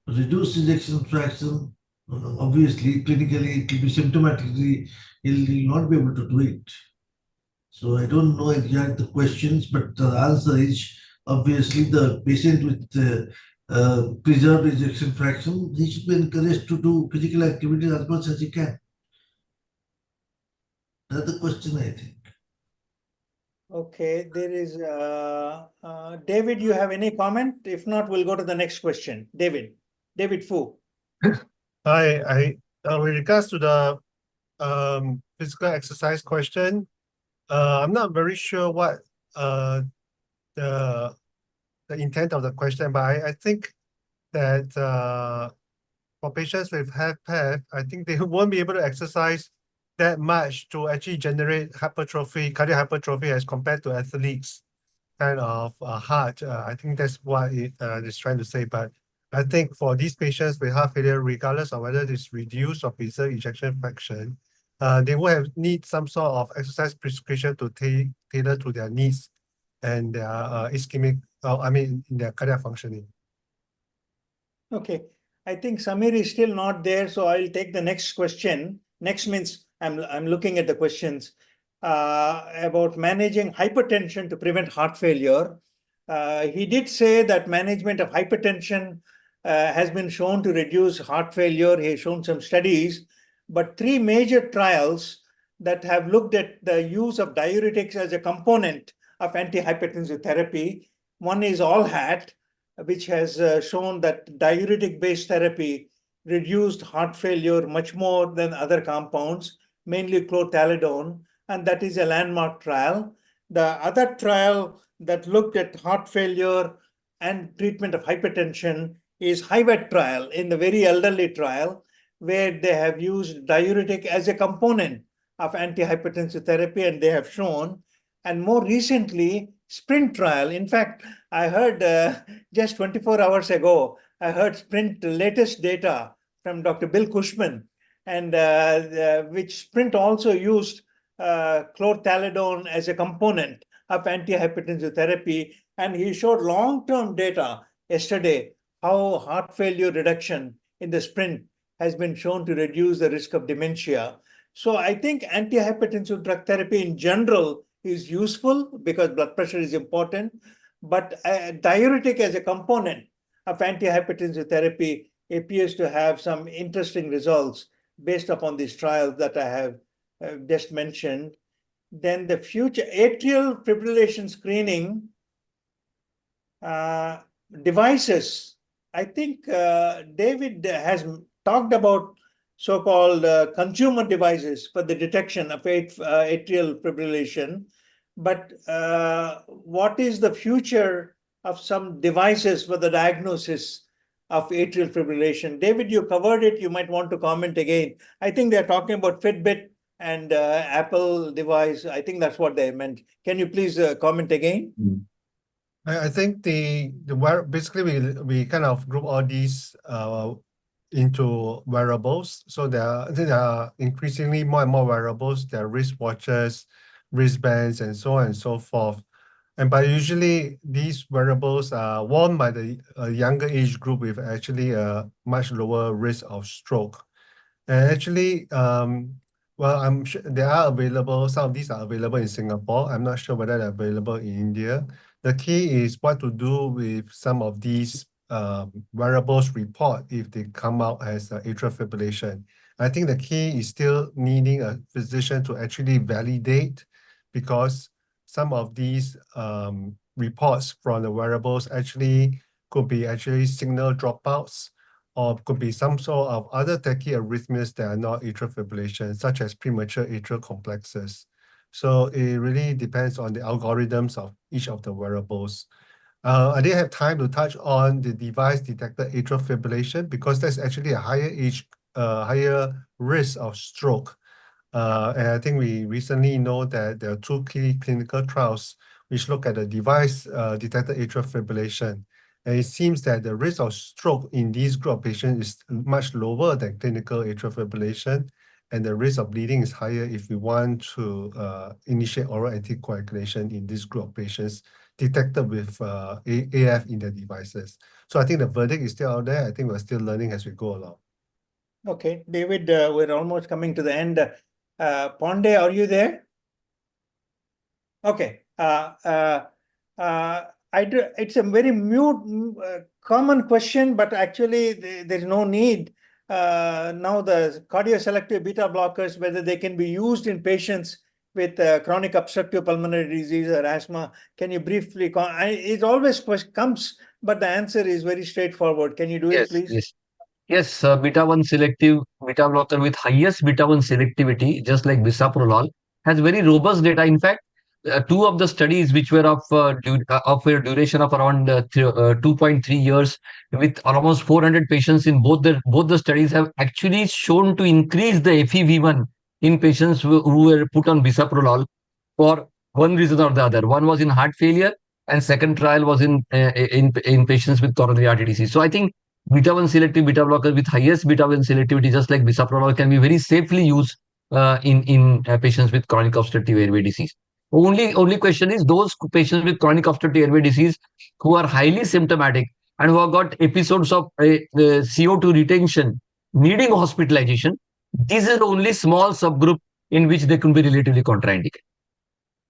[SPEAKER 3] Reduced ejection fraction, obviously, clinically, it will be symptomatically, he'll not be able to do it. So I don't know exactly the questions, but the answer is obviously the patient with preserved ejection fraction, he should be encouraged to do physical activity as much as he can. That's the question, I think.
[SPEAKER 8] Okay, there is David, you have any comment? If not, we'll go to the next question. David Fu.
[SPEAKER 2] Hi, with regards to the physical exercise question, I'm not very sure what the intent of the question, but I think that for patients with HFpEF, I think they won't be able to exercise that much to actually generate hypertrophy, cardiac hypertrophy as compared to athletes kind of heart. I think that's what it is trying to say. But I think for these patients with heart failure, regardless of whether it's reduced or preserved ejection fraction, they will need some sort of exercise prescription to tailor to their needs and their ischemic, in their cardiac functioning.
[SPEAKER 8] Okay, I think Samir is still not there, so I'll take the next question. Next means I'm looking at the questions about managing hypertension to prevent heart failure. He did say that management of hypertension has been shown to reduce heart failure. He has shown some studies, but 3 major trials that have looked at the use of diuretics as a component of antihypertensive therapy. One is ALLHAT, which has shown that diuretic-based therapy reduced heart failure much more than other compounds, mainly chlortalidone, and that is a landmark trial. The other trial that looked at heart failure and treatment of hypertension is HIVET trial, in the very elderly trial, where they have used diuretic as a component of antihypertensive therapy, and they have shown. And more recently, SPRINT trial. In fact, I heard just 24 hours ago, I heard SPRINT latest data from Dr. Bill Cushman, and which SPRINT also used chlortalidone as a component of antihypertensive therapy. And he showed long-term data yesterday, how heart failure reduction in the SPRINT has been shown to reduce the risk of dementia. So I think antihypertensive drug therapy in general is useful because blood pressure is important, but diuretic as a component of antihypertensive therapy appears to have some interesting results based upon these trials that I have just mentioned. Then the future atrial fibrillation screening devices. I think David has talked about so-called consumer devices for the detection of atrial fibrillation. But what is the future of some devices for the diagnosis of atrial fibrillation? David, you covered it. You might want to comment again. I think they're talking about Fitbit and Apple device. I think that's what they meant. Can you please comment again?
[SPEAKER 2] I think basically we kind of group all these into wearables. So there are increasingly more and more wearables. There are wristwatches, wristbands, and so on and so forth. But usually these wearables are worn by the younger age group with actually a much lower risk of stroke. And actually, well, I'm sure they are available. Some of these are available in Singapore. I'm not sure whether they're available in India. The key is what to do with some of these wearables report if they come out as atrial fibrillation. I think the key is still needing a physician to actually validate, because some of these reports from the wearables actually could be actually signal dropouts, or could be some sort of other tachyarrhythmias that are not atrial fibrillation, such as premature atrial complexes. So it really depends on the algorithms of each of the wearables. I didn't have time to touch on the device-detected atrial fibrillation because that's actually a higher risk of stroke. And I think we recently know that there are two key clinical trials which look at the device detected atrial fibrillation. And it seems that the risk of stroke in these group of patients is much lower than clinical atrial fibrillation. And the risk of bleeding is higher if we want to initiate oral anticoagulation in this group of patients detected with AF in their devices. So I think the verdict is still out there. I think we're still learning as we go along.
[SPEAKER 8] Okay, David, we're almost coming to the end. Ponde, are you there? Okay. It's a very common question, but actually there's no need. Now the cardioselective beta blockers, whether they can be used in patients with chronic obstructive pulmonary disease or asthma. Can you briefly, it always comes, but the answer is very straightforward. Can you do it, please?
[SPEAKER 6] Yes, beta-1 selective beta blocker with highest beta-1 selectivity, just like bisoprolol, has very robust data. In fact, two of the studies which were of a duration of around 2.3 years, with almost 400 patients in both the studies, have actually shown to increase the FEV1 in patients who were put on bisoprolol for one reason or the other. One was in heart failure, and second trial was in patients with coronary artery disease. So I think beta-1 selective beta blocker with highest beta-1 selectivity, just like bisoprolol, can be very safely used in patients with chronic obstructive airway disease. Only question is those patients with chronic obstructive airway disease who are highly symptomatic and who have got episodes of CO2 retention needing hospitalization. This is only small subgroup in which they can be relatively contraindicated.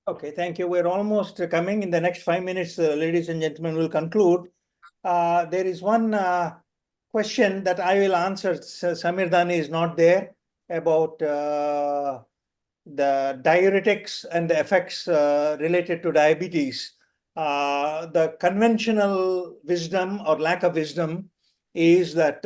[SPEAKER 8] Okay, thank you. We're almost coming. In the next 5 minutes, ladies and gentlemen, we'll conclude. There is one question that I will answer. Samir Dani is not there, about the diuretics and the effects related to diabetes. The conventional wisdom or lack of wisdom is that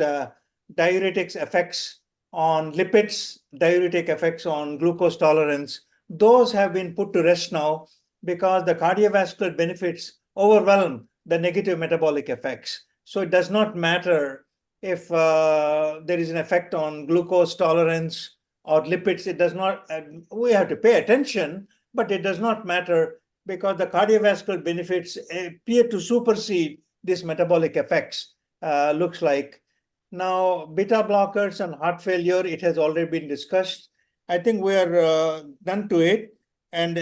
[SPEAKER 8] diuretics effects on lipids, diuretic effects on glucose tolerance, those have been put to rest now because the cardiovascular benefits overwhelm the negative metabolic effects. So it does not matter if there is an effect on glucose tolerance or lipids. It does not, we have to pay attention, but it does not matter because the cardiovascular benefits appear to supersede these metabolic effects, looks like. Now, beta blockers and heart failure, it has already been discussed. I think we are done to it. And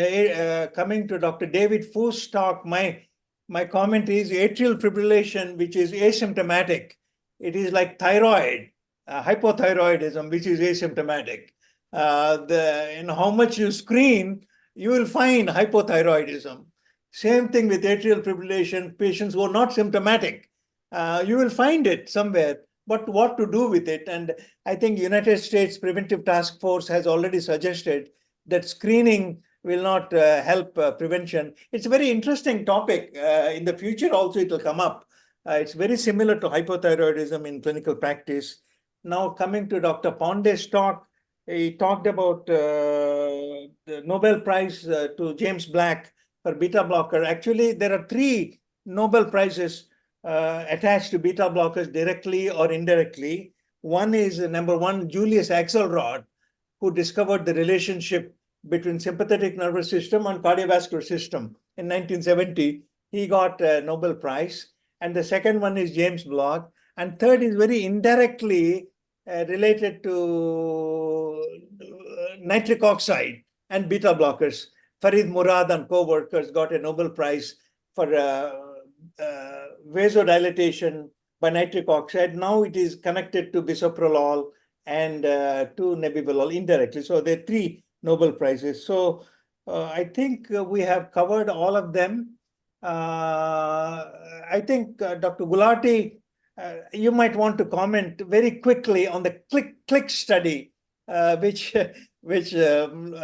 [SPEAKER 8] coming to Dr. David Fu's talk, my comment is atrial fibrillation, which is asymptomatic. It is like thyroid, hypothyroidism, which is asymptomatic. In how much you screen, you will find hypothyroidism. Same thing with atrial fibrillation, patients who are not symptomatic. You will find it somewhere, but what to do with it? And I think United States Preventive Task Force has already suggested that screening will not help prevention. It's a very interesting topic. In the future also it will come up. It's very similar to hypothyroidism in clinical practice. Now coming to Dr. Ponde's talk, he talked about the Nobel Prize to James Black for beta blocker. Actually, there are 3 Nobel Prizes attached to beta blockers directly or indirectly. One is number 1, Julius Axelrod, who discovered the relationship between sympathetic nervous system and cardiovascular system. In 1970, he got a Nobel Prize. And the second one is James Black. And third is very indirectly related to nitric oxide and beta blockers. Farid Murad and co-workers got a Nobel Prize for vasodilatation by nitric oxide. Now it is connected to bisoprolol and to nebivolol indirectly. So there are 3 Nobel Prizes. So I think we have covered all of them. I think Dr. Gulati, you might want to comment very quickly on the click study, which on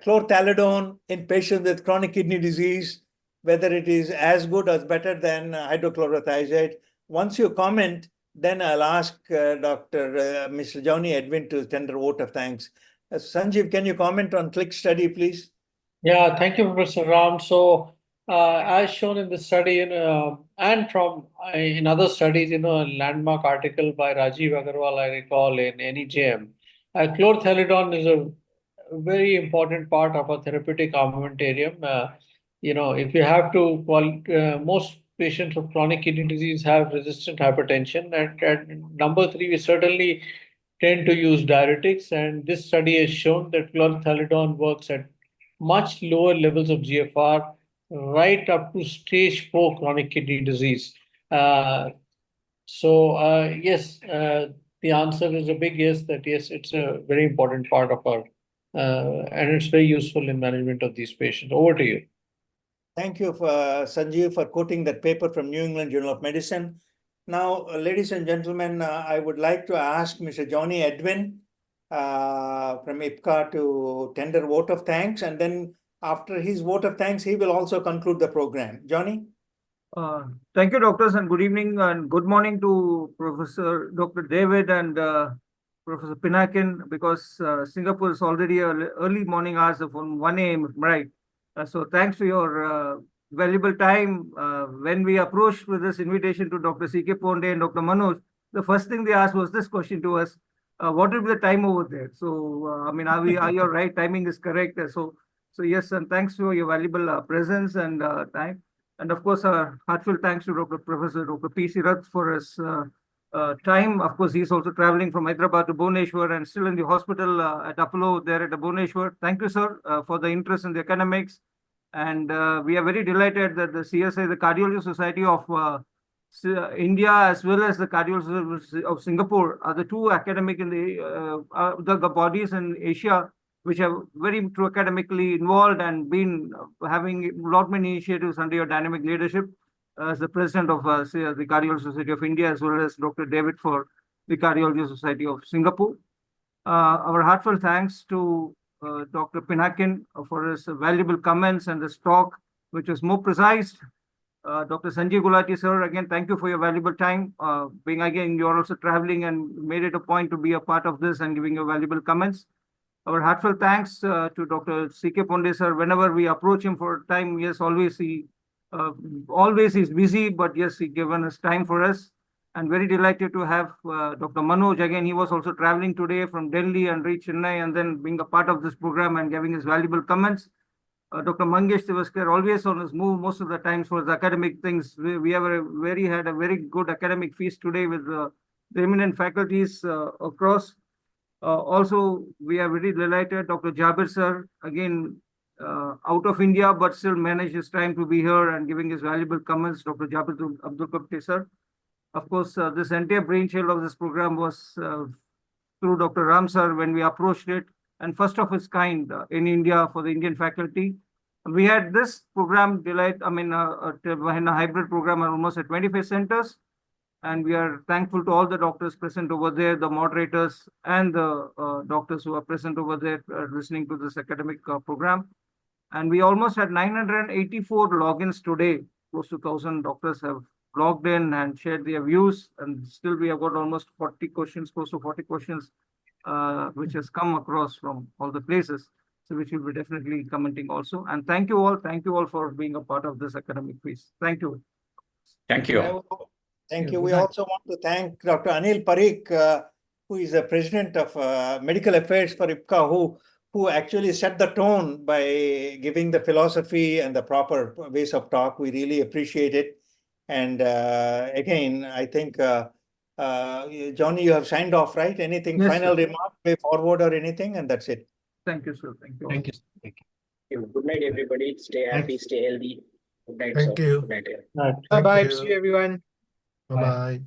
[SPEAKER 8] chlorthalidone in patients with chronic kidney disease, whether it is as good or better than hydrochlorothiazide. Once you comment, then I'll ask Mr. Johnny Edwin to tender vote of thanks. Sanjeev, can you comment on click study, please?
[SPEAKER 7] Yeah, thank you, Professor Ram. So, as shown in the study, and from in other studies, a landmark article by Rajiv Agarwal, I recall, in NEJM, chlorthalidone is a very important part of a therapeutic armamentarium. If you have to, most patients of chronic kidney disease have resistant hypertension, and number 3, we certainly tend to use diuretics, and this study has shown that chlorthalidone works at much lower levels of GFR, right up to stage 4 chronic kidney disease. Yes, the answer is a big yes, that yes, it's a very important part of our, and it's very useful in management of these patients. Over to you.
[SPEAKER 8] Thank you, Sanjeev, for quoting that paper from New England Journal of Medicine. Now, ladies and gentlemen, I would like to ask Mr. Johnny Edwin from IPCA to tender vote of thanks. And then after his vote of thanks, he will also conclude the program. Johnny?
[SPEAKER 12] Thank you, doctors, and good evening and good morning to Professor Dr. David and Professor Pinakin, because Singapore is already early morning hours of 1 a.m., right? So thanks for your valuable time. When we approached with this invitation to Dr. C.K. Ponde and Dr. Manoj, the first thing they asked was this question to us: what will be the time over there? So, are you right? Timing is correct. So yes, and thanks for your valuable presence and time. And of course, heartfelt thanks to Professor Dr. P.C. Rath for his time. Of course, he's also traveling from Hyderabad to Bhubaneswar and still in the hospital at Apollo there at Bhubaneswar. Thank you, sir, for the interest in the academics. And we are very delighted that the CSI, the Cardiology Society of India, as well as the Cardiology Society of Singapore, are the 2 academic in the bodies in Asia which are very true academically involved and been having a lot many initiatives under your dynamic leadership as the president of the Cardiology Society of India, as well as Dr. David for the Cardiology Society of Singapore. Our heartfelt thanks to Dr. Pinakin for his valuable comments and this talk, which was more precise. Dr. Sanjeev Gulati, sir, again, thank you for your valuable time. Being again, you're also traveling and made it a point to be a part of this and giving your valuable comments. Our heartfelt thanks to Dr. C.K. Ponde, sir. Whenever we approach him for time, yes, always he's busy, but yes, he given us time for us. And very delighted to have Dr. Manoj. Again, he was also traveling today from Delhi and reached Chennai and then being a part of this program and giving his valuable comments. Dr. Mangesh Tivaskar, always on his move most of the times for his academic things. We have had a very good academic feast today with the eminent faculties across. Also, we are very delighted, Dr. Jabir, sir, again, out of India, but still managed his time to be here and giving his valuable comments, Dr. Jabir Abdul Kapte, sir. Of course, this entire brainchild of this program was through Dr. Ram, sir, when we approached it, and first of its kind in India for the Indian faculty. We had this program in a hybrid program almost at 25 centers. And we are thankful to all the doctors present over there, the moderators and the doctors who are present over there listening to this academic program. And we almost had 984 logins today. Close to 1,000 doctors have logged in and shared their views. And still we have got almost 40 questions, close to 40 questions, which has come across from all the places. So which we'll be definitely commenting also. And thank you all for being a part of this academic piece. Thank you.
[SPEAKER 10] Thank you.
[SPEAKER 8] Thank you. We also want to thank Dr. Anil Parikh, who is the president of medical affairs for IPCA, who actually set the tone by giving the philosophy and the proper ways of talk. We really appreciate it. And again, I think Johnny, you have signed off, right? Anything,
[SPEAKER 12] Yes,
[SPEAKER 8] final
[SPEAKER 12] sir.
[SPEAKER 8] remark, way forward or anything, and that's it.
[SPEAKER 12] Thank you, sir. Thank you.
[SPEAKER 1] Thank you. Thank you.
[SPEAKER 11] Good night, everybody. Stay happy,
[SPEAKER 1] Thanks.
[SPEAKER 11] stay healthy. Good night,
[SPEAKER 2] Thank
[SPEAKER 11] sir.
[SPEAKER 2] you.
[SPEAKER 11] Good night.
[SPEAKER 8] Right.
[SPEAKER 4] Bye bye.
[SPEAKER 2] you.
[SPEAKER 4] See you everyone.
[SPEAKER 2] Bye-bye.